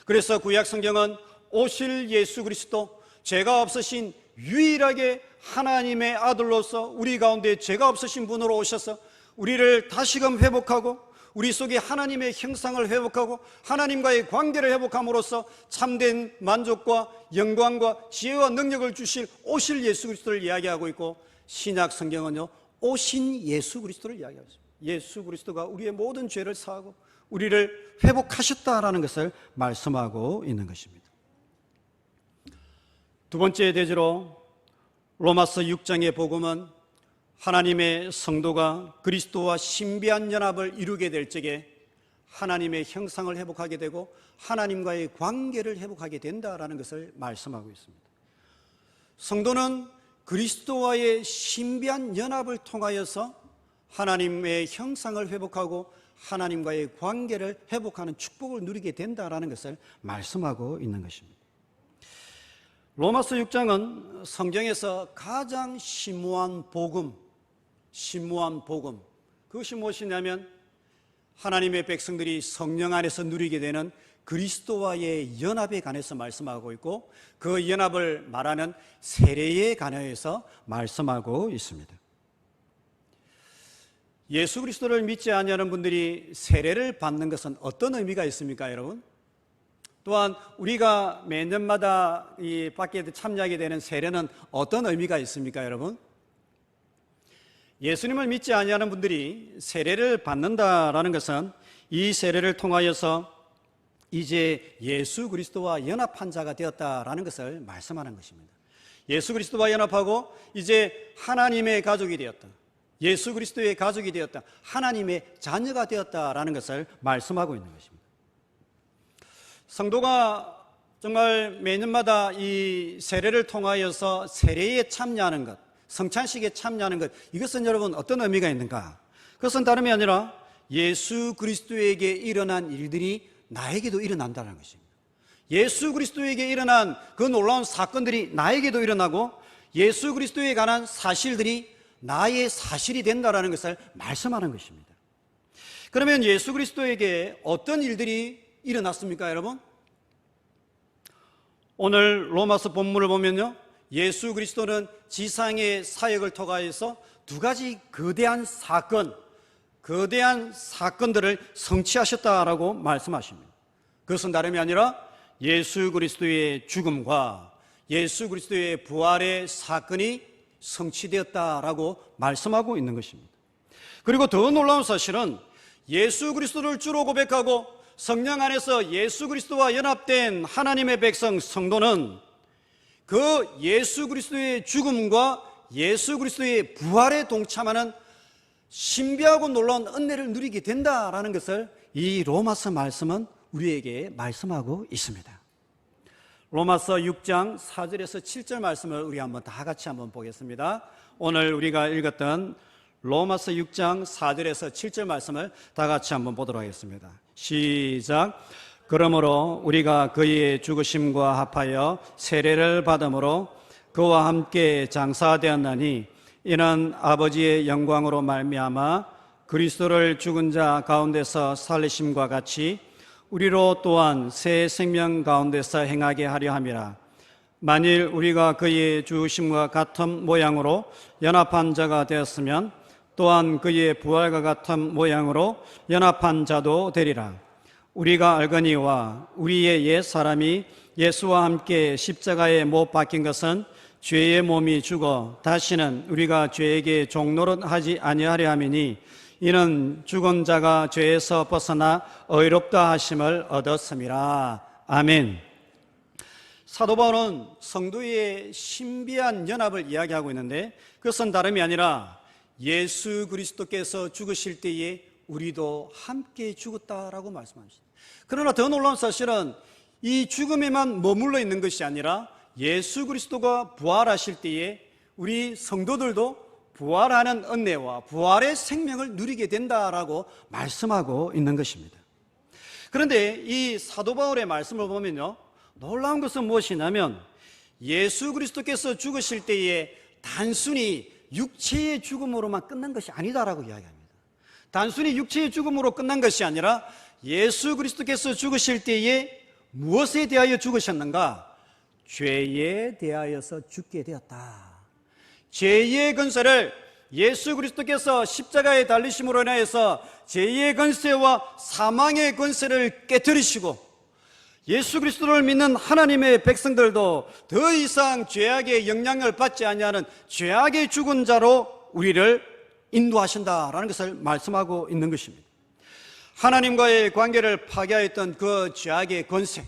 그래서 구약 성경은 오실 예수 그리스도, 죄가 없으신 유일하게 하나님의 아들로서 우리 가운데 죄가 없으신 분으로 오셔서 우리를 다시금 회복하고 우리 속에 하나님의 형상을 회복하고 하나님과의 관계를 회복함으로써 참된 만족과 영광과 지혜와 능력을 주실 오실 예수 그리스도를 이야기하고 있고, 신약 성경은요, 오신 예수 그리스도를 이야기하고 있습니다. 예수 그리스도가 우리의 모든 죄를 사하고 우리를 회복하셨다라는 것을 말씀하고 있는 것입니다. 두 번째 대지로 로마서 6장의 복음은 하나님의 성도가 그리스도와 신비한 연합을 이루게 될 적에 하나님의 형상을 회복하게 되고 하나님과의 관계를 회복하게 된다라는 것을 말씀하고 있습니다. 성도는 그리스도와의 신비한 연합을 통하여서 하나님의 형상을 회복하고 하나님과의 관계를 회복하는 축복을 누리게 된다라는 것을 말씀하고 있는 것입니다. 로마서 6장은 성경에서 가장 심오한 복음, 그것이 무엇이냐면 하나님의 백성들이 성령 안에서 누리게 되는 그리스도와의 연합에 관해서 말씀하고 있고 그 연합을 말하는 세례에 관해서 말씀하고 있습니다. 예수 그리스도를 믿지 않는 분들이 세례를 받는 것은 어떤 의미가 있습니까, 여러분? 또한 우리가 매년마다 이 밖에 참여하게 되는 세례는 어떤 의미가 있습니까, 여러분? 예수님을 믿지 아니하는 분들이 세례를 받는다라는 것은 이 세례를 통하여서 이제 예수 그리스도와 연합한 자가 되었다라는 것을 말씀하는 것입니다. 예수 그리스도와 연합하고 이제 하나님의 가족이 되었다. 예수 그리스도의 가족이 되었다. 하나님의 자녀가 되었다라는 것을 말씀하고 있는 것입니다. 성도가 정말 매년마다 이 세례를 통하여서 세례에 참여하는 것, 성찬식에 참여하는 것, 이것은 여러분 어떤 의미가 있는가? 그것은 다름이 아니라 예수 그리스도에게 일어난 일들이 나에게도 일어난다는 것입니다. 예수 그리스도에게 일어난 그 놀라운 사건들이 나에게도 일어나고 예수 그리스도에 관한 사실들이 나의 사실이 된다는 것을 말씀하는 것입니다. 그러면 예수 그리스도에게 어떤 일들이 일어났습니까, 여러분? 오늘 로마서 본문을 보면요, 예수 그리스도는 지상의 사역을 통하여서 두 가지 거대한 사건들을 성취하셨다라고 말씀하십니다. 그것은 다름이 아니라 예수 그리스도의 죽음과 예수 그리스도의 부활의 사건이 성취되었다라고 말씀하고 있는 것입니다. 그리고 더 놀라운 사실은 예수 그리스도를 주로 고백하고 성령 안에서 예수 그리스도와 연합된 하나님의 백성 성도는 그 예수 그리스도의 죽음과 예수 그리스도의 부활에 동참하는 신비하고 놀라운 은혜를 누리게 된다라는 것을 이 로마서 말씀은 우리에게 말씀하고 있습니다. 로마서 6장 4절에서 7절 말씀을 우리 한번 다 같이 한번 보겠습니다. 오늘 우리가 읽었던 로마서 6장 4절에서 7절 말씀을 다 같이 한번 보도록 하겠습니다. 시작. 그러므로 우리가 그의 죽으심과 합하여 세례를 받음으로 그와 함께 장사되었나니 이는 아버지의 영광으로 말미암아 그리스도를 죽은 자 가운데서 살리심과 같이 우리로 또한 새 생명 가운데서 행하게 하려 함이라. 만일 우리가 그의 죽으심과 같은 모양으로 연합한 자가 되었으면 또한 그의 부활과 같은 모양으로 연합한 자도 되리라. 우리가 알거니와 우리의 옛 사람이 예수와 함께 십자가에 못 박힌 것은 죄의 몸이 죽어 다시는 우리가 죄에게 종노릇하지 아니하려 함이니 이는 죽은 자가 죄에서 벗어나 의롭다 하심을 얻었음이라. 아멘. 사도 바울은 성도의 신비한 연합을 이야기하고 있는데 그것은 다름이 아니라 예수 그리스도께서 죽으실 때에 우리도 함께 죽었다라고 말씀하십니다. 그러나 더 놀라운 사실은 이 죽음에만 머물러 있는 것이 아니라 예수 그리스도가 부활하실 때에 우리 성도들도 부활하는 은혜와 부활의 생명을 누리게 된다라고 말씀하고 있는 것입니다. 그런데 이 사도 바울의 말씀을 보면요, 놀라운 것은 무엇이냐면 예수 그리스도께서 죽으실 때에 단순히 육체의 죽음으로만 끝난 것이 아니다라고 이야기합니다. 단순히 육체의 죽음으로 끝난 것이 아니라 예수 그리스도께서 죽으실 때에 무엇에 대하여 죽으셨는가? 죄에 대하여서 죽게 되었다. 죄의 권세를 예수 그리스도께서 십자가에 달리심으로 인하여서 죄의 권세와 사망의 권세를 깨뜨리시고 예수 그리스도를 믿는 하나님의 백성들도 더 이상 죄악의 영향을 받지 아니하는 죄악의 죽은 자로 우리를 인도하신다라는 것을 말씀하고 있는 것입니다. 하나님과의 관계를 파괴하였던 그 죄악의 권세,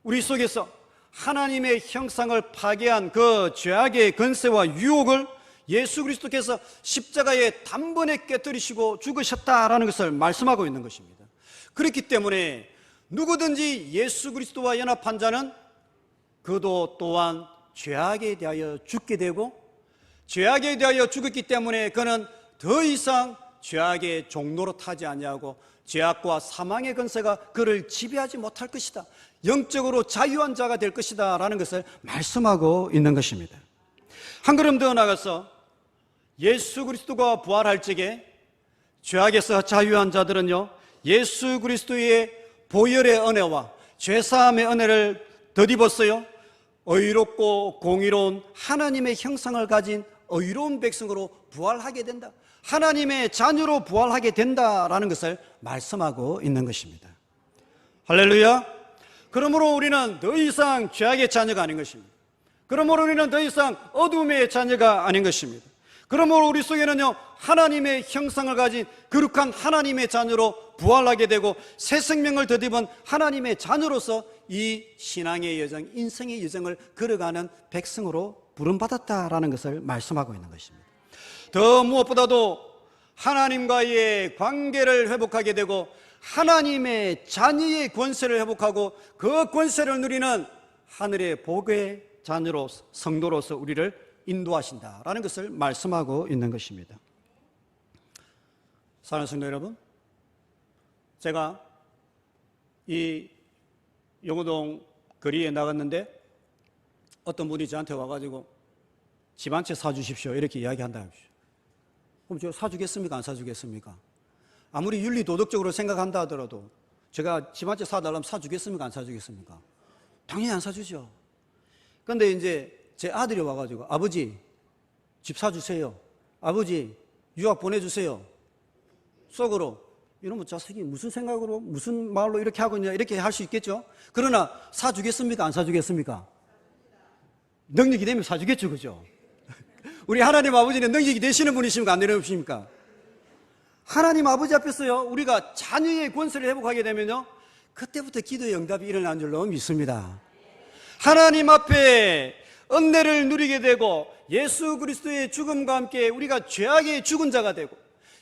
우리 속에서 하나님의 형상을 파괴한 그 죄악의 권세와 유혹을 예수 그리스도께서 십자가에 단번에 깨뜨리시고 죽으셨다라는 것을 말씀하고 있는 것입니다. 그렇기 때문에 누구든지 예수 그리스도와 연합한 자는 그도 또한 죄악에 대하여 죽게 되고 죄악에 대하여 죽었기 때문에 그는 더 이상 죄악의 종로로 타지 아니하고 죄악과 사망의 권세가 그를 지배하지 못할 것이다. 영적으로 자유한 자가 될 것이다 라는 것을 말씀하고 있는 것입니다. 한 걸음 더 나가서 예수 그리스도가 부활할 적에 죄악에서 자유한 자들은요, 예수 그리스도의 보혈의 은혜와 죄사함의 은혜를 덧입었어요. 의롭고 공의로운 하나님의 형상을 가진 의로운 백성으로 부활하게 된다. 하나님의 자녀로 부활하게 된다라는 것을 말씀하고 있는 것입니다. 할렐루야. 그러므로 우리는 더 이상 죄악의 자녀가 아닌 것입니다. 그러므로 우리는 더 이상 어둠의 자녀가 아닌 것입니다. 그러므로 우리 속에는요, 하나님의 형상을 가진 거룩한 하나님의 자녀로 부활하게 되고 새 생명을 덧입은 하나님의 자녀로서 이 신앙의 여정, 인생의 여정을 걸어가는 백성으로 부름받았다라는 것을 말씀하고 있는 것입니다. 더 무엇보다도 하나님과의 관계를 회복하게 되고 하나님의 자녀의 권세를 회복하고 그 권세를 누리는 하늘의 복의 자녀로, 성도로서 우리를 인도하신다라는 것을 말씀하고 있는 것입니다. 사랑하는 성도 여러분, 제가 이 용호동 거리에 나갔는데 어떤 분이 저한테 와가지고 집 한 채 사주십시오 이렇게 이야기한다 하십시오. 그럼 제가 사주겠습니까? 안 사주겠습니까? 아무리 윤리 도덕적으로 생각한다 하더라도 제가 집 한 채 사달라면 사주겠습니까? 안 사주겠습니까? 당연히 안 사주죠. 그런데 이제 제 아들이 와가지고 아버지 집 사주세요. 아버지 유학 보내주세요. 속으로 이놈의 자식이 무슨 생각으로 무슨 말로 이렇게 하고 있냐 이렇게 할 수 있겠죠. 그러나 사주겠습니까? 안 사주겠습니까? 능력이 되면 사주겠죠. 그죠? 우리 하나님 아버지는 능력이 되시는 분이십니까? 안 되십니까? 하나님 아버지 앞에서요, 우리가 자녀의 권세를 회복하게 되면요, 그때부터 기도의 응답이 일어나는 줄로 믿습니다. 하나님 앞에 은혜를 누리게 되고 예수 그리스도의 죽음과 함께 우리가 죄악의 죽은 자가 되고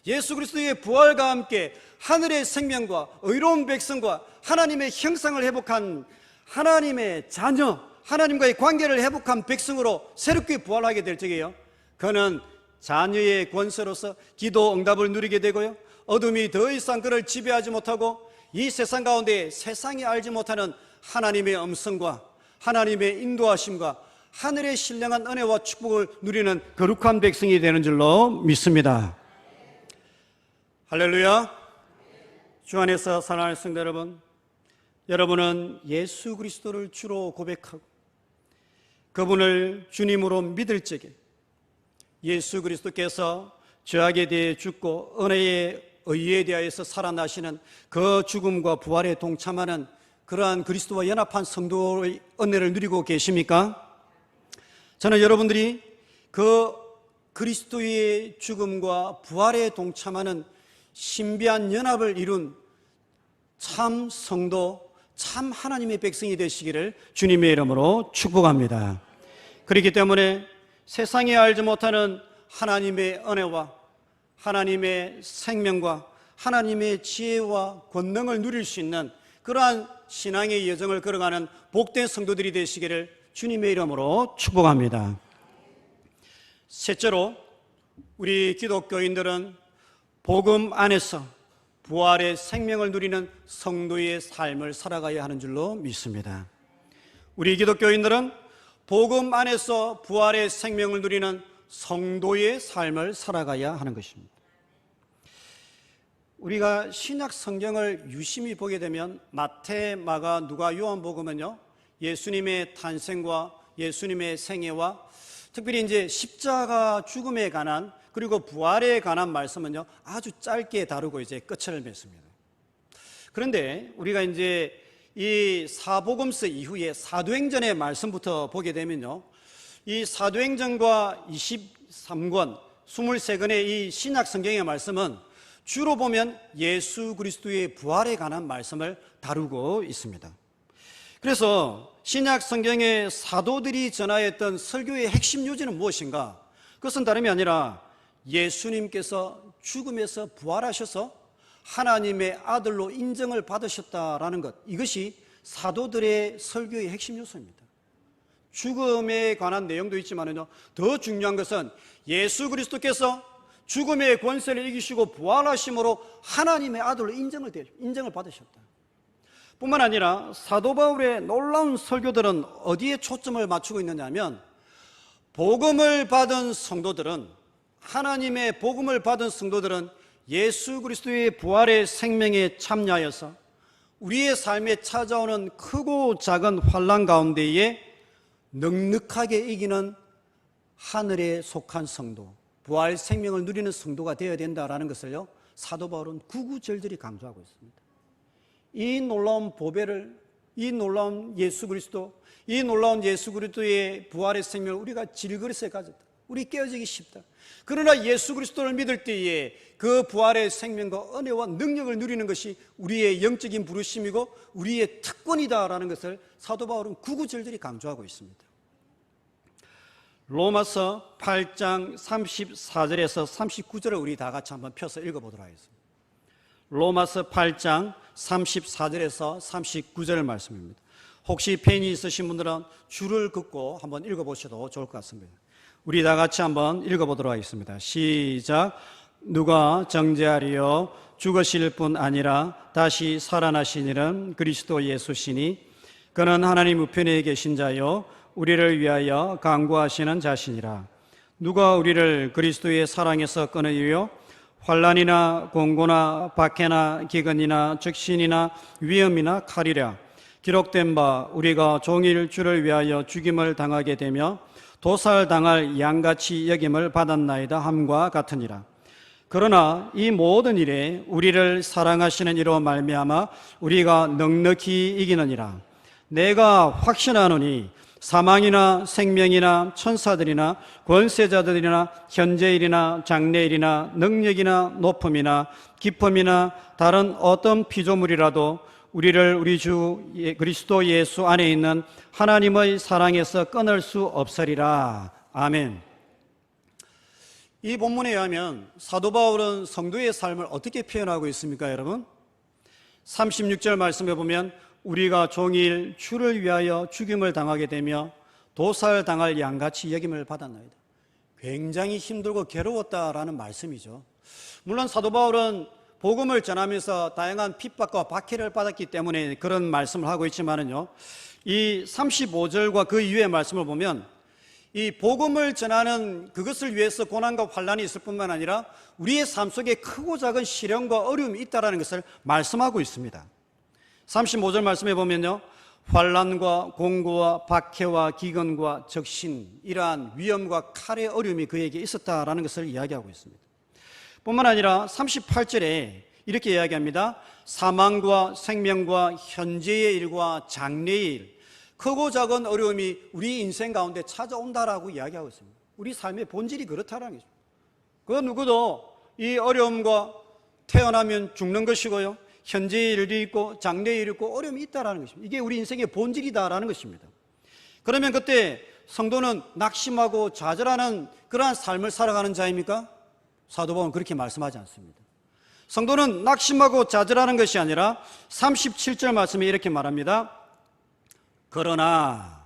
예수 그리스도의 부활과 함께 하늘의 생명과 의로운 백성과 하나님의 형상을 회복한 하나님의 자녀, 하나님과의 관계를 회복한 백성으로 새롭게 부활하게 될 적에요, 그는 자녀의 권세로서 기도 응답을 누리게 되고요, 어둠이 더 이상 그를 지배하지 못하고 이 세상 가운데 세상이 알지 못하는 하나님의 음성과 하나님의 인도하심과 하늘의 신령한 은혜와 축복을 누리는 거룩한 백성이 되는 줄로 믿습니다. 할렐루야. 주 안에서 사랑하는 성도 여러분, 여러분은 예수 그리스도를 주로 고백하고 그분을 주님으로 믿을 적에 예수 그리스도께서 죄악에 대해 죽고 은혜의 의에 대하여서 살아나시는 그 죽음과 부활에 동참하는 그러한 그리스도와 연합한 성도의 은혜를 누리고 계십니까? 저는 여러분들이 그 그리스도의 죽음과 부활에 동참하는 신비한 연합을 이룬 참 성도, 참 하나님의 백성이 되시기를 주님의 이름으로 축복합니다. 그렇기 때문에 세상에 알지 못하는 하나님의 은혜와 하나님의 생명과 하나님의 지혜와 권능을 누릴 수 있는 그러한 신앙의 여정을 걸어가는 복된 성도들이 되시기를 주님의 이름으로 축복합니다. 셋째로, 우리 기독교인들은 복음 안에서 부활의 생명을 누리는 성도의 삶을 살아가야 하는 줄로 믿습니다. 우리 기독교인들은 복음 안에서 부활의 생명을 누리는 성도의 삶을 살아가야 하는 것입니다. 우리가 신약 성경을 유심히 보게 되면 마태, 마가, 누가, 요한복음은요, 예수님의 탄생과 예수님의 생애와 특별히 이제 십자가 죽음에 관한 그리고 부활에 관한 말씀은요, 아주 짧게 다루고 이제 끝을 맺습니다. 그런데 우리가 이제 이 사복음서 이후에 사도행전의 말씀부터 보게 되면요, 이 사도행전과 23권, 23권의 이 신약 성경의 말씀은 주로 보면 예수 그리스도의 부활에 관한 말씀을 다루고 있습니다. 그래서 신약 성경의 사도들이 전하였던 설교의 핵심 요지는 무엇인가? 그것은 다름이 아니라 예수님께서 죽음에서 부활하셔서 하나님의 아들로 인정을 받으셨다라는 것, 이것이 사도들의 설교의 핵심 요소입니다. 죽음에 관한 내용도 있지만요, 더 중요한 것은 예수 그리스도께서 죽음의 권세를 이기시고 부활하심으로 하나님의 아들로 인정을 받으셨다. 뿐만 아니라 사도 바울의 놀라운 설교들은 어디에 초점을 맞추고 있느냐면, 복음을 받은 성도들은, 하나님의 복음을 받은 성도들은 예수 그리스도의 부활의 생명에 참여하여서 우리의 삶에 찾아오는 크고 작은 환난 가운데에 넉넉하게 이기는 하늘에 속한 성도, 부활 생명을 누리는 성도가 되어야 된다라는 것을요, 사도 바울은 구구절절히 강조하고 있습니다. 이 놀라운 보배를, 이 놀라운 예수 그리스도, 이 놀라운 예수 그리스도의 부활의 생명을 우리가 질그릇에 가졌다. 우리 깨어지기 쉽다. 그러나 예수 그리스도를 믿을 때에 그 부활의 생명과 은혜와 능력을 누리는 것이 우리의 영적인 부르심이고 우리의 특권이다라는 것을 사도 바울은 구구절절히 강조하고 있습니다. 로마서 8장 34절에서 39절을 우리 다 같이 한번 펴서 읽어보도록 하겠습니다. 로마서 8장 34절에서 39절 말씀입니다. 혹시 펜이 있으신 분들은 줄을 긋고 한번 읽어보셔도 좋을 것 같습니다. 우리 다 같이 한번 읽어보도록 하겠습니다. 시작. 누가 정죄하리요? 죽으실 뿐 아니라 다시 살아나신 이는 그리스도 예수시니 그는 하나님 우편에 계신 자요 우리를 위하여 간구하시는 자시니라. 누가 우리를 그리스도의 사랑에서 끊으리요? 환난이나 공고나 박해나 기근이나 적신이나 위험이나 칼이라. 기록된 바 우리가 종일 주를 위하여 죽임을 당하게 되며 도살당할 양같이 여김을 받았나이다 함과 같으니라. 그러나 이 모든 일에 우리를 사랑하시는 이로 말미암아 우리가 넉넉히 이기느니라. 내가 확신하노니 사망이나 생명이나 천사들이나 권세자들이나 현재일이나 장래일이나 능력이나 높음이나 깊음이나 다른 어떤 피조물이라도 우리를 우리 주 그리스도 예수 안에 있는 하나님의 사랑에서 끊을 수 없으리라. 아멘. 이 본문에 의하면 사도 바울은 성도의 삶을 어떻게 표현하고 있습니까, 여러분? 36절 말씀해 보면 우리가 종일 주를 위하여 죽임을 당하게 되며 도살당할 양같이 여김을 받았나이다. 굉장히 힘들고 괴로웠다라는 말씀이죠. 물론 사도 바울은 복음을 전하면서 다양한 핍박과 박해를 받았기 때문에 그런 말씀을 하고 있지만은요, 이 35절과 그 이후의 말씀을 보면 이 복음을 전하는 그것을 위해서 고난과 환난이 있을 뿐만 아니라 우리의 삶 속에 크고 작은 시련과 어려움이 있다는 것을 말씀하고 있습니다. 35절 말씀해 보면요, 환난과 공고와 박해와 기근과 적신, 이러한 위험과 칼의 어려움이 그에게 있었다라는 것을 이야기하고 있습니다. 뿐만 아니라 38절에 이렇게 이야기합니다. 사망과 생명과 현재의 일과 장래의 일, 크고 작은 어려움이 우리 인생 가운데 찾아온다라고 이야기하고 있습니다. 우리 삶의 본질이 그렇다는 거죠. 그 누구도 이 어려움과 태어나면 죽는 것이고요, 현재의 일이 있고 장래의 일이 있고 어려움이 있다는 것입니다. 이게 우리 인생의 본질이다라는 것입니다. 그러면 그때 성도는 낙심하고 좌절하는 그러한 삶을 살아가는 자입니까? 사도 바울은 그렇게 말씀하지 않습니다. 성도는 낙심하고 좌절하는 것이 아니라 37절 말씀에 이렇게 말합니다. 그러나,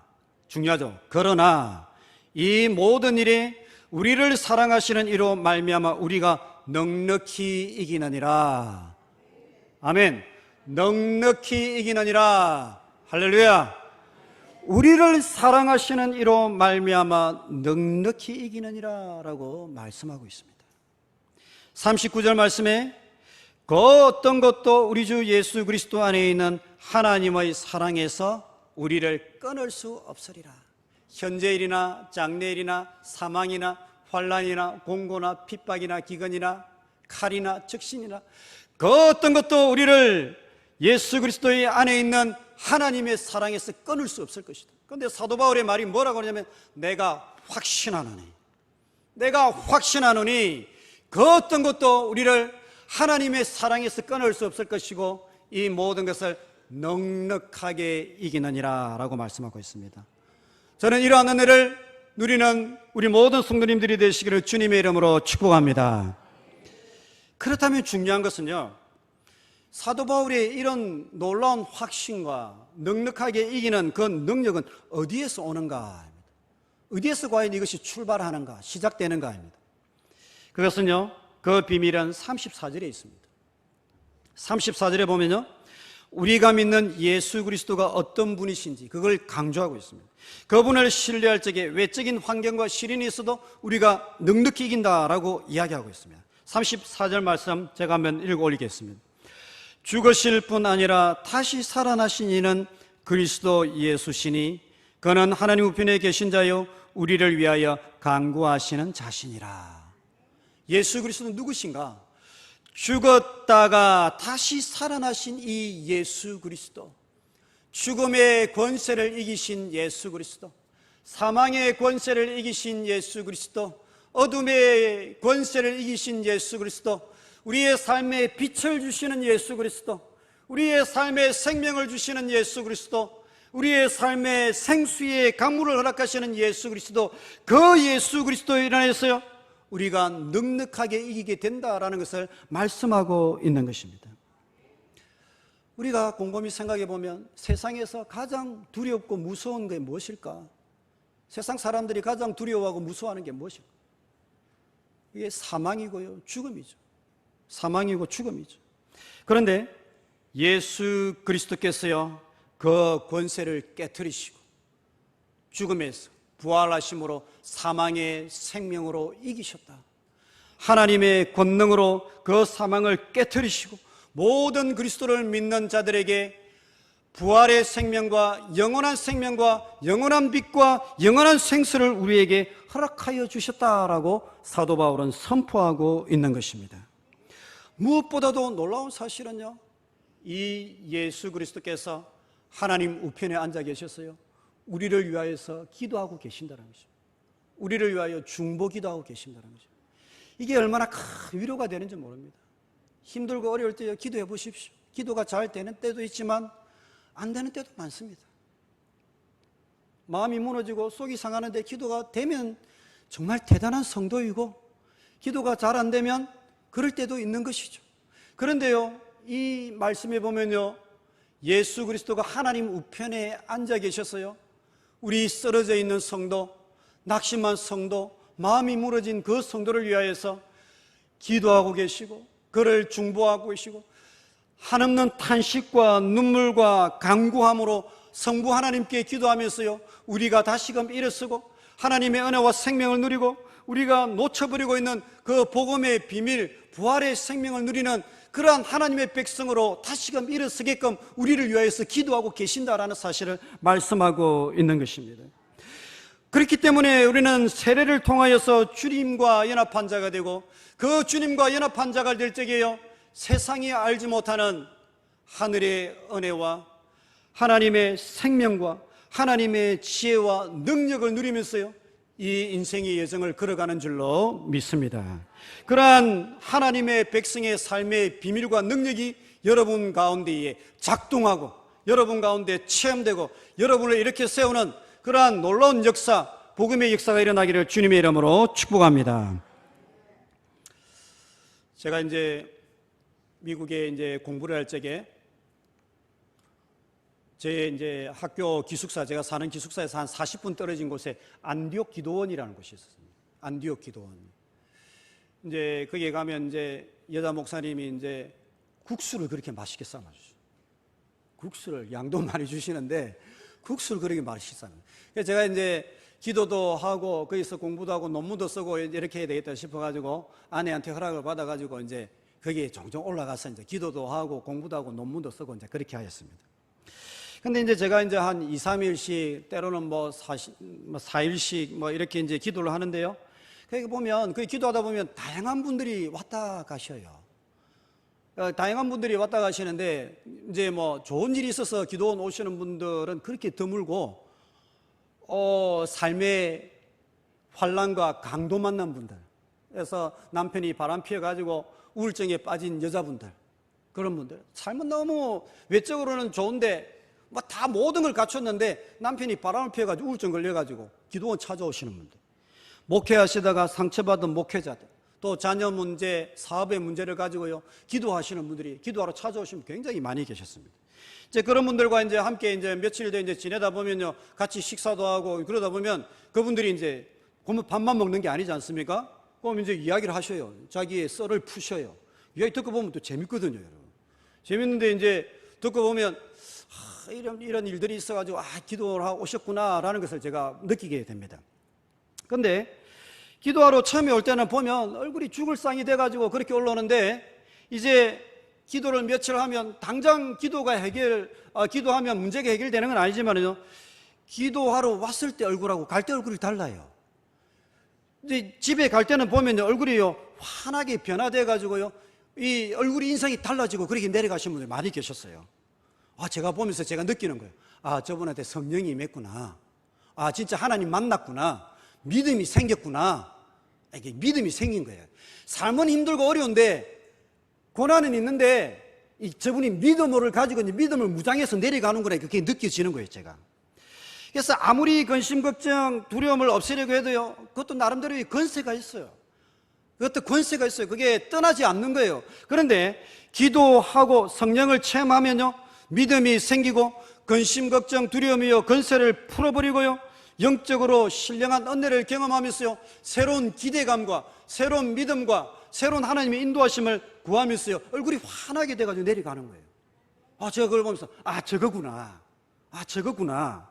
중요하죠. 그러나 이 모든 일에 우리를 사랑하시는 이로 말미암아 우리가 넉넉히 이기느니라. 아멘. 넉넉히 이기느니라. 할렐루야. 우리를 사랑하시는 이로 말미암아 넉넉히 이기느니라 라고 말씀하고 있습니다. 39절 말씀에 그 어떤 것도 우리 주 예수 그리스도 안에 있는 하나님의 사랑에서 우리를 끊을 수 없으리라. 현재일이나 장래일이나 사망이나 환난이나 공고나 핍박이나 기근이나 칼이나 적신이나 그 어떤 것도 우리를 예수 그리스도의 안에 있는 하나님의 사랑에서 끊을 수 없을 것이다. 그런데 사도 바울의 말이 뭐라고 하냐면 내가 확신하노니 그 어떤 것도 우리를 하나님의 사랑에서 끊을 수 없을 것이고 이 모든 것을 넉넉하게 이기느니라 라고 말씀하고 있습니다. 저는 이러한 은혜를 누리는 우리 모든 성도님들이 되시기를 주님의 이름으로 축복합니다. 그렇다면 중요한 것은요, 사도 바울의 이런 놀라운 확신과 넉넉하게 이기는 그 능력은 어디에서 오는가? 어디에서 과연 이것이 출발하는가, 시작되는가입니다. 그것은요, 그 비밀은 34절에 있습니다. 34절에 보면요, 우리가 믿는 예수 그리스도가 어떤 분이신지 그걸 강조하고 있습니다. 그분을 신뢰할 적에 외적인 환경과 시련이 있어도 우리가 넉넉히 이긴다라고 이야기하고 있습니다. 34절 말씀 제가 한번 읽어 올리겠습니다. 죽으실 뿐 아니라 다시 살아나신 이는 그리스도 예수시니 그는 하나님 우편에 계신 자요 우리를 위하여 간구하시는 자신이라. 예수 그리스도는 누구신가? 죽었다가 다시 살아나신 이 예수 그리스도, 죽음의 권세를 이기신 예수 그리스도, 사망의 권세를 이기신 예수 그리스도, 어둠의 권세를 이기신 예수 그리스도, 우리의 삶에 빛을 주시는 예수 그리스도, 우리의 삶에 생명을 주시는 예수 그리스도, 우리의 삶에 생수의 강물을 허락하시는 예수 그리스도, 그 예수 그리스도에 인하여서요 우리가 넉넉하게 이기게 된다라는 것을 말씀하고 있는 것입니다. 우리가 곰곰이 생각해 보면 세상에서 가장 두렵고 무서운 게 무엇일까? 세상 사람들이 가장 두려워하고 무서워하는 게 무엇일까? 이게 사망이고요, 죽음이죠. 사망이고 죽음이죠. 그런데 예수 그리스도께서요 그 권세를 깨뜨리시고 죽음에서 부활하심으로 사망의 생명으로 이기셨다. 하나님의 권능으로 그 사망을 깨뜨리시고 모든 그리스도를 믿는 자들에게 부활의 생명과 영원한 빛과 영원한 생수를 우리에게 허락하여 주셨다라고 사도 바울은 선포하고 있는 것입니다. 무엇보다도 놀라운 사실은요, 이 예수 그리스도께서 하나님 우편에 앉아 계셨어요. 우리를 위하여서 기도하고 계신다는 것입니다. 우리를 위하여 중보기도하고 계신다는 것입니다. 이게 얼마나 큰 위로가 되는지 모릅니다. 힘들고 어려울 때 기도해 보십시오. 기도가 잘 되는 때도 있지만 안 되는 때도 많습니다. 마음이 무너지고 속이 상하는데 기도가 되면 정말 대단한 성도이고, 기도가 잘 안 되면 그럴 때도 있는 것이죠. 그런데요, 이 말씀에 보면요, 예수 그리스도가 하나님 우편에 앉아 계셔서요 우리 쓰러져 있는 성도, 낙심한 성도, 마음이 무너진 그 성도를 위하여서 기도하고 계시고 그를 중보하고 계시고 한없는 탄식과 눈물과 간구함으로 성부 하나님께 기도하면서요 우리가 다시금 일어서고 하나님의 은혜와 생명을 누리고 우리가 놓쳐버리고 있는 그 복음의 비밀, 부활의 생명을 누리는 그러한 하나님의 백성으로 다시금 일어서게끔 우리를 위하여서 기도하고 계신다라는 사실을 말씀하고 있는 것입니다. 그렇기 때문에 우리는 세례를 통하여서 주님과 연합한 자가 되고, 그 주님과 연합한 자가 될 적에요 세상이 알지 못하는 하늘의 은혜와 하나님의 생명과 하나님의 지혜와 능력을 누리면서요 이 인생의 여정을 걸어가는 줄로 믿습니다. 그러한 하나님의 백성의 삶의 비밀과 능력이 여러분 가운데에 작동하고 여러분 가운데 체험되고 여러분을 이렇게 세우는 그러한 놀라운 역사, 복음의 역사가 일어나기를 주님의 이름으로 축복합니다. 제가 이제 미국에 이제 공부를 할 적에 제 이제 학교 기숙사, 제가 사는 기숙사에서 한 40분 떨어진 곳에 안디옥 기도원이라는 곳이 있었습니다. 안디옥 기도원. 이제 거기에 가면 이제 여자 목사님이 이제 국수를 그렇게 맛있게 삶아주죠. 국수를 양도 많이 주시는데 국수를 그렇게 맛있게 삶아요. 그래서 제가 이제 기도도 하고 거기서 공부도 하고 논문도 쓰고 이렇게 해야 되겠다 싶어가지고 아내한테 허락을 받아가지고 이제 거기에 종종 올라가서 이제 기도도 하고 공부도 하고 논문도 쓰고 이제 그렇게 하였습니다. 근데 이제 제가 이제 한 2, 3일씩 때로는 뭐 4일씩 뭐 이렇게 이제 기도를 하는데요. 거기 보면, 그 기도하다 보면 다양한 분들이 왔다 가셔요. 다양한 분들이 왔다 가시는데 이제 뭐 좋은 일이 있어서 기도원 오시는 분들은 그렇게 드물고, 삶의 환난과 강도 만난 분들, 그래서 남편이 바람 피워가지고 우울증에 빠진 여자분들, 그런 분들, 삶은 너무 외적으로는 좋은데 뭐 다 모든 걸 갖췄는데 남편이 바람을 피워가지고 우울증 걸려가지고 기도원 찾아오시는 분들, 목회하시다가 상처받은 목회자들, 또 자녀 문제, 사업의 문제를 가지고요 기도하시는 분들이 기도하러 찾아오시면 굉장히 많이 계셨습니다. 이제 그런 분들과 이제 함께 이제 며칠 더 이제 지내다 보면요 같이 식사도 하고 그러다 보면 그분들이 이제 밥만 먹는 게 아니지 않습니까? 그럼 이제 이야기를 하셔요. 자기의 썰을 푸셔요. 이야기 듣고 보면 또 재밌거든요, 여러분. 재밌는데 이제 듣고 보면 이런 일들이 있어가지고 기도를 하고 오셨구나라는 것을 제가 느끼게 됩니다. 그런데 기도하러 처음에 올 때는 보면 얼굴이 죽을 상이 돼가지고 그렇게 올라오는데 이제 기도를 며칠 하면 당장 기도하면 문제가 해결되는 건 아니지만요. 기도하러 왔을 때 얼굴하고 갈 때 얼굴이 달라요. 근데 집에 갈 때는 보면요, 얼굴이요, 환하게 변화돼 가지고요, 이 얼굴이 인상이 달라지고 그렇게 내려가신 분들이 많이 계셨어요. 제가 보면서 제가 느끼는 거예요. 저분한테 성령이 임했구나. 진짜 하나님 만났구나. 믿음이 생겼구나. 이게 믿음이 생긴 거예요. 삶은 힘들고 어려운데, 고난은 있는데, 저분이 믿음을 가지고 믿음을 무장해서 내려가는 거라 그게 느껴지는 거예요, 제가. 그래서 아무리 근심, 걱정, 두려움을 없애려고 해도요, 그것도 나름대로의 권세가 있어요. 그게 떠나지 않는 거예요. 그런데 기도하고 성령을 체험하면요, 믿음이 생기고 근심, 걱정, 두려움이요, 권세를 풀어버리고요, 영적으로 신령한 은혜를 경험하면서요, 새로운 기대감과 새로운 믿음과 새로운 하나님의 인도하심을 구하면서요, 얼굴이 환하게 돼가지고 내려가는 거예요. 제가 그걸 보면서 저거구나.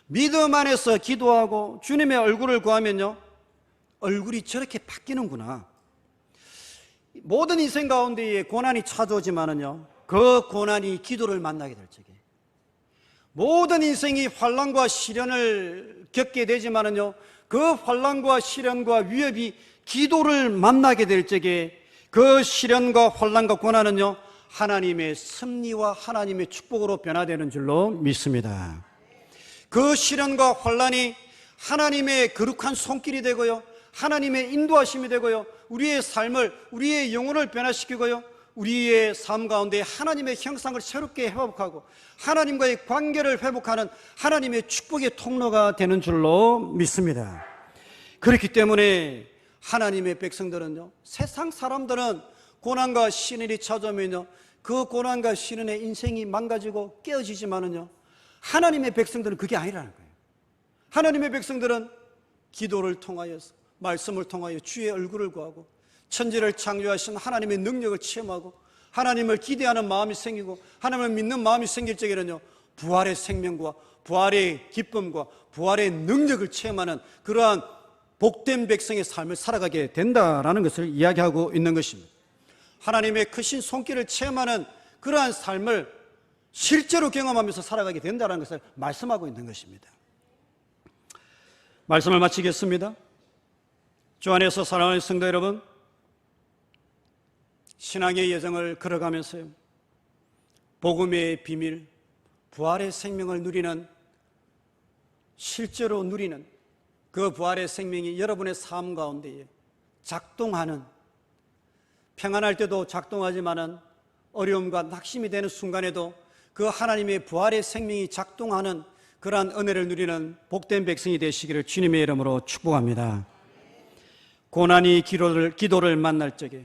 믿음 안에서 기도하고 주님의 얼굴을 구하면요, 얼굴이 저렇게 바뀌는구나. 모든 인생 가운데에 고난이 찾아오지만은요, 그 고난이 기도를 만나게 될 적에, 모든 인생이 환난과 시련을 겪게 되지만은요, 그 환난과 시련과 위협이 기도를 만나게 될 적에 그 시련과 환난과 고난은요, 하나님의 섭리와 하나님의 축복으로 변화되는 줄로 믿습니다. 그 시련과 환난이 하나님의 거룩한 손길이 되고요, 하나님의 인도하심이 되고요, 우리의 삶을, 우리의 영혼을 변화시키고요, 우리의 삶 가운데 하나님의 형상을 새롭게 회복하고 하나님과의 관계를 회복하는 하나님의 축복의 통로가 되는 줄로 믿습니다. 그렇기 때문에 하나님의 백성들은요, 세상 사람들은 고난과 시련이 찾아오면요, 그 고난과 시련의 인생이 망가지고 깨어지지만은요, 하나님의 백성들은 그게 아니라는 거예요. 하나님의 백성들은 기도를 통하여서, 말씀을 통하여 주의 얼굴을 구하고 천지를 창조하신 하나님의 능력을 체험하고 하나님을 기대하는 마음이 생기고 하나님을 믿는 마음이 생길 적에는요, 부활의 생명과 부활의 기쁨과 부활의 능력을 체험하는 그러한 복된 백성의 삶을 살아가게 된다라는 것을 이야기하고 있는 것입니다. 하나님의 크신 손길을 체험하는 그러한 삶을 실제로 경험하면서 살아가게 된다는 것을 말씀하고 있는 것입니다. 말씀을 마치겠습니다. 주 안에서 사랑하는 성도 여러분, 신앙의 여정을 걸어가면서요, 복음의 비밀, 부활의 생명을 누리는, 실제로 누리는 그 부활의 생명이 여러분의 삶 가운데에 작동하는, 평안할 때도 작동하지만은 어려움과 낙심이 되는 순간에도 그 하나님의 부활의 생명이 작동하는 그러한 은혜를 누리는 복된 백성이 되시기를 주님의 이름으로 축복합니다. 고난이 기도를 만날 적에,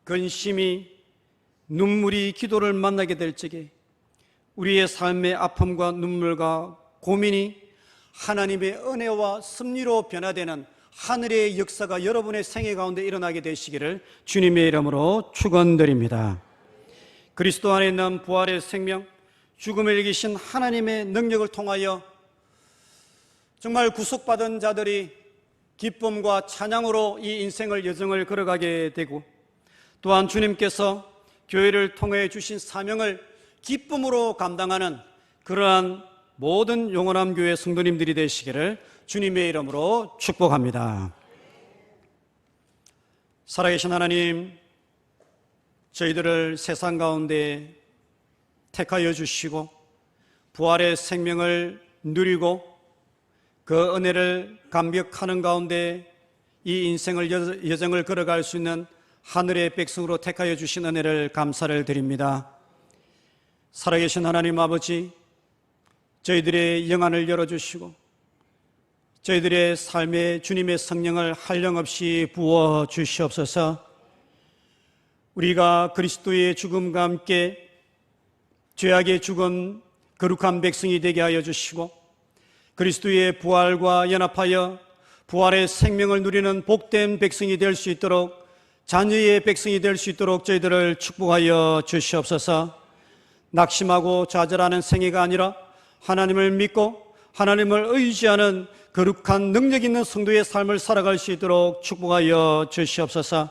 근심이, 눈물이 기도를 만나게 될 적에 우리의 삶의 아픔과 눈물과 고민이 하나님의 은혜와 섭리로 변화되는 하늘의 역사가 여러분의 생애 가운데 일어나게 되시기를 주님의 이름으로 축원드립니다. 그리스도 안에 있는 부활의 생명, 죽음을 이기신 하나님의 능력을 통하여 정말 구속받은 자들이 기쁨과 찬양으로 이 인생을 여정을 걸어가게 되고, 또한 주님께서 교회를 통해 주신 사명을 기쁨으로 감당하는 그러한 모든 영원함 교회 성도님들이 되시기를 주님의 이름으로 축복합니다. 살아계신 하나님, 저희들을 세상 가운데 택하여 주시고 부활의 생명을 누리고 그 은혜를 감격하는 가운데 이 인생을 여정을 걸어갈 수 있는 하늘의 백성으로 택하여 주신 은혜를 감사를 드립니다. 살아계신 하나님 아버지, 저희들의 영안을 열어주시고 저희들의 삶에 주님의 성령을 한량없이 부어 주시옵소서. 우리가 그리스도의 죽음과 함께 죄악의 죽은 거룩한 백성이 되게 하여 주시고 그리스도의 부활과 연합하여 부활의 생명을 누리는 복된 백성이 될 수 있도록, 자녀의 백성이 될 수 있도록 저희들을 축복하여 주시옵소서. 낙심하고 좌절하는 생애가 아니라 하나님을 믿고 하나님을 의지하는 거룩한 능력 있는 성도의 삶을 살아갈 수 있도록 축복하여 주시옵소서.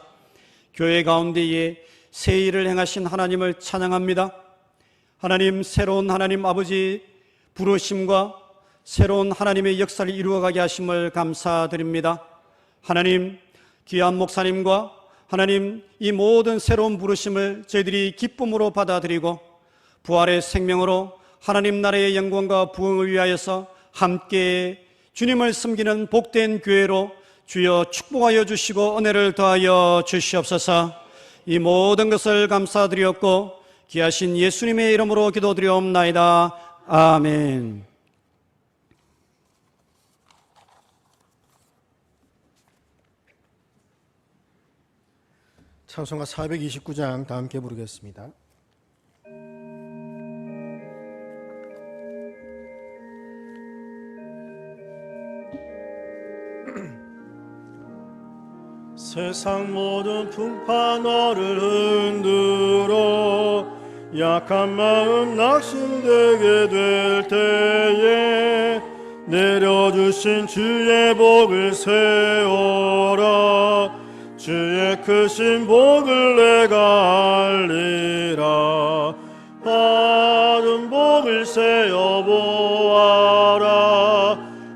교회 가운데에 새 일을 행하신 하나님을 찬양합니다. 하나님, 새로운 하나님 아버지 부르심과 새로운 하나님의 역사를 이루어가게 하심을 감사드립니다. 하나님, 귀한 목사님과 하나님, 이 모든 새로운 부르심을 저희들이 기쁨으로 받아들이고 부활의 생명으로 하나님 나라의 영광과 부흥을 위하여서 함께 주님을 섬기는 복된 교회로 주여 축복하여 주시고 은혜를 더하여 주시옵소서. 이 모든 것을 감사드리었고 귀하신 예수님의 이름으로 기도드리옵나이다. 아멘. 찬송가 429장 다 함께 부르겠습니다. 세상 모든 풍파 너를 흔들어 약한 마음 낙심되게 될 때에 내려주신 주의 복을 세워라. 주의 크신 복을 내가 알리라. 받은 복을 세어보아라.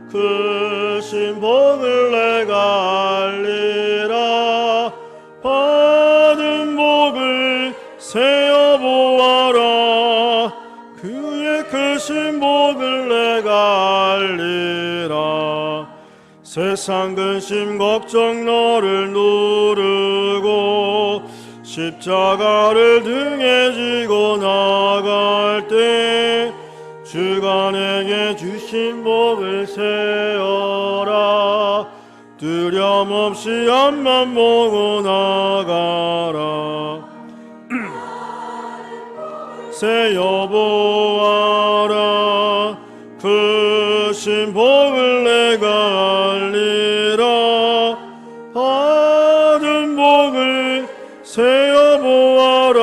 크신 복을 내가 알리라. 받은 복을 세어보아라. 그의 크신 복을 내가 알리라. 세상 근심 걱정 너를 누르고 십자가를 등에 지고 나갈 때 주가 내게 주신 복을 세어라. 두려움 없이 앞만 보고 나가라. 세어보아라. 크신 복을 내가 알리라. 받은 복을 세어보아라.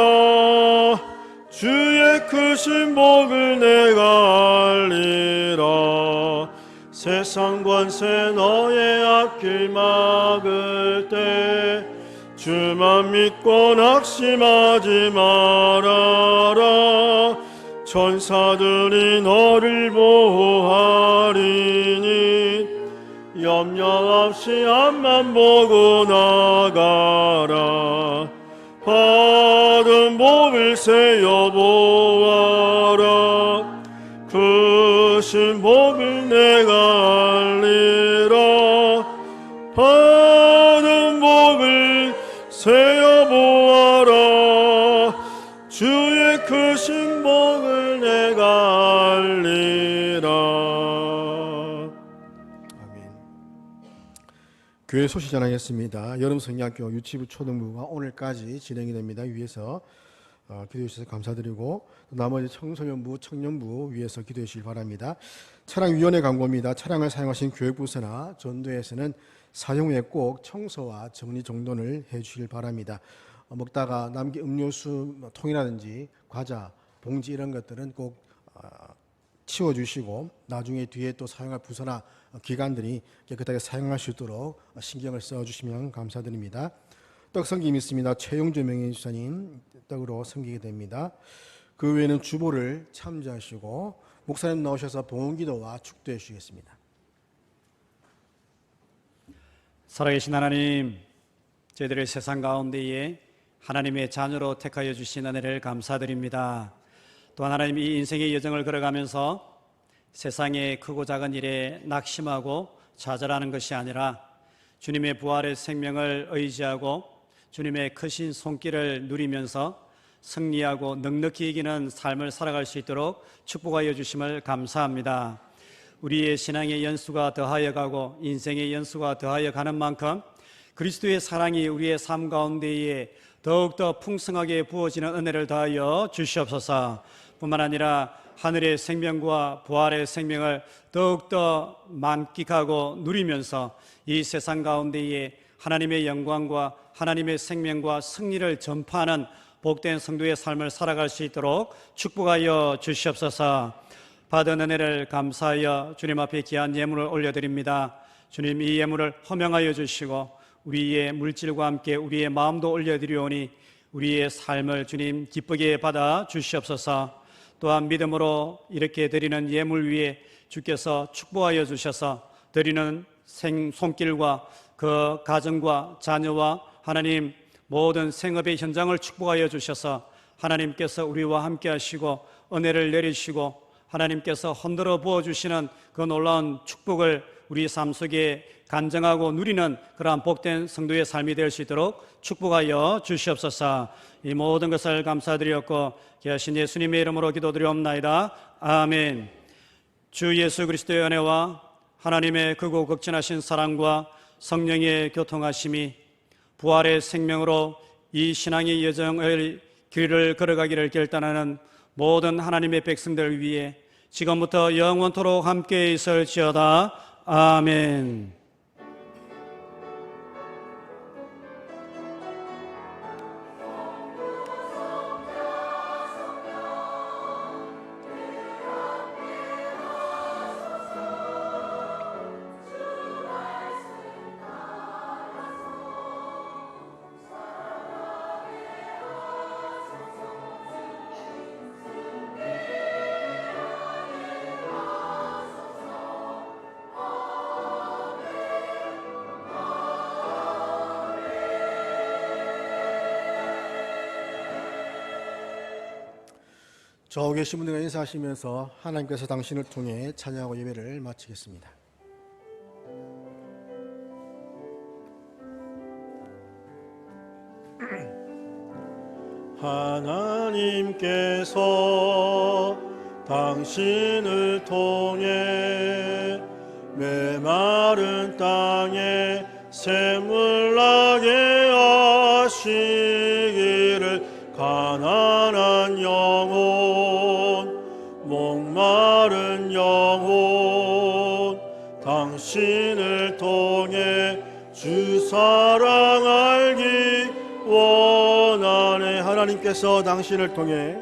주의 크신 복을 내가 알리라. 세상 권세 너의 앞길 막을 때 주만 믿고 낙심하지 말아라. 천사들이 너를 보호하리니 염려 없이 앞만 보고 나가라. 받은 복을 세어보아라. 크신 복을 내가 알리라. 받은 복을 세어보아라. 주의 크신 복을 내가 알리라. 아멘. 교회 소식 전하겠습니다. 여름 성리학교 유치부 초등부가 오늘까지 진행이 됩니다. 위에서 기도해 주셔서 감사드리고 나머지 청소년부, 청년부 위에서 기도해 주시기 바랍니다. 차량위원회 광고입니다. 차량을 사용하신 교육부서나 전도에서는 사용 후에 꼭 청소와 정리정돈을 해 주시길 바랍니다. 먹다가 남긴 음료수 통이라든지 과자, 봉지 이런 것들은 꼭 치워주시고 나중에 뒤에 또 사용할 부서나 기관들이 깨끗하게 사용할 수 있도록 신경을 써주시면 감사드립니다. 떡 섬김이 있습니다. 최용주 명예주사님 떡으로 섬기게 됩니다. 그 외에는 주보를 참조하시고 목사님 나오셔서 봉헌기도와 축도해 주시겠습니다. 살아계신 하나님, 저희들의 세상 가운데에 하나님의 자녀로 택하여 주신 은혜를 감사드립니다. 또한 하나님, 이 인생의 여정을 걸어가면서 세상의 크고 작은 일에 낙심하고 좌절하는 것이 아니라 주님의 부활의 생명을 의지하고 주님의 크신 손길을 누리면서 승리하고 넉넉히 이기는 삶을 살아갈 수 있도록 축복하여 주심을 감사합니다. 우리의 신앙의 연수가 더하여 가고 인생의 연수가 더하여 가는 만큼 그리스도의 사랑이 우리의 삶 가운데에 더욱더 풍성하게 부어지는 은혜를 더하여 주시옵소서. 뿐만 아니라 하늘의 생명과 부활의 생명을 더욱더 만끽하고 누리면서 이 세상 가운데에 하나님의 영광과 하나님의 생명과 승리를 전파하는 복된 성도의 삶을 살아갈 수 있도록 축복하여 주시옵소서. 받은 은혜를 감사하여 주님 앞에 귀한 예물을 올려드립니다. 주님, 이 예물을 허명하여 주시고 우리의 물질과 함께 우리의 마음도 올려드리오니 우리의 삶을 주님 기쁘게 받아 주시옵소서. 또한 믿음으로 이렇게 드리는 예물 위에 주께서 축복하여 주셔서 드리는 손길과 그 가정과 자녀와 하나님 모든 생업의 현장을 축복하여 주셔서 하나님께서 우리와 함께 하시고 은혜를 내리시고 하나님께서 흔들어 부어주시는 그 놀라운 축복을 우리 삶 속에 간증하고 누리는 그러한 복된 성도의 삶이 될 수 있도록 축복하여 주시옵소서. 이 모든 것을 감사드리었고 귀하신 예수님의 이름으로 기도드리옵나이다. 아멘. 주 예수 그리스도의 은혜와 하나님의 크고 극진하신 사랑과 성령의 교통하심이 부활의 생명으로 이 신앙의 여정을 길을 걸어가기를 결단하는 모든 하나님의 백성들을 위해 지금부터 영원토록 함께 있을지어다. 아멘. 저 계신 분들과 인사하시면서 하나님께서 당신을 통해 찬양하고 예배를 마치겠습니다. 하나님께서 당신을 통해 메마른 땅에 샘을 나게 하시기를 가난한 영혼, 목마른 영혼, 당신을 통해 주 사랑 알기 원하네. 하나님께서 당신을 통해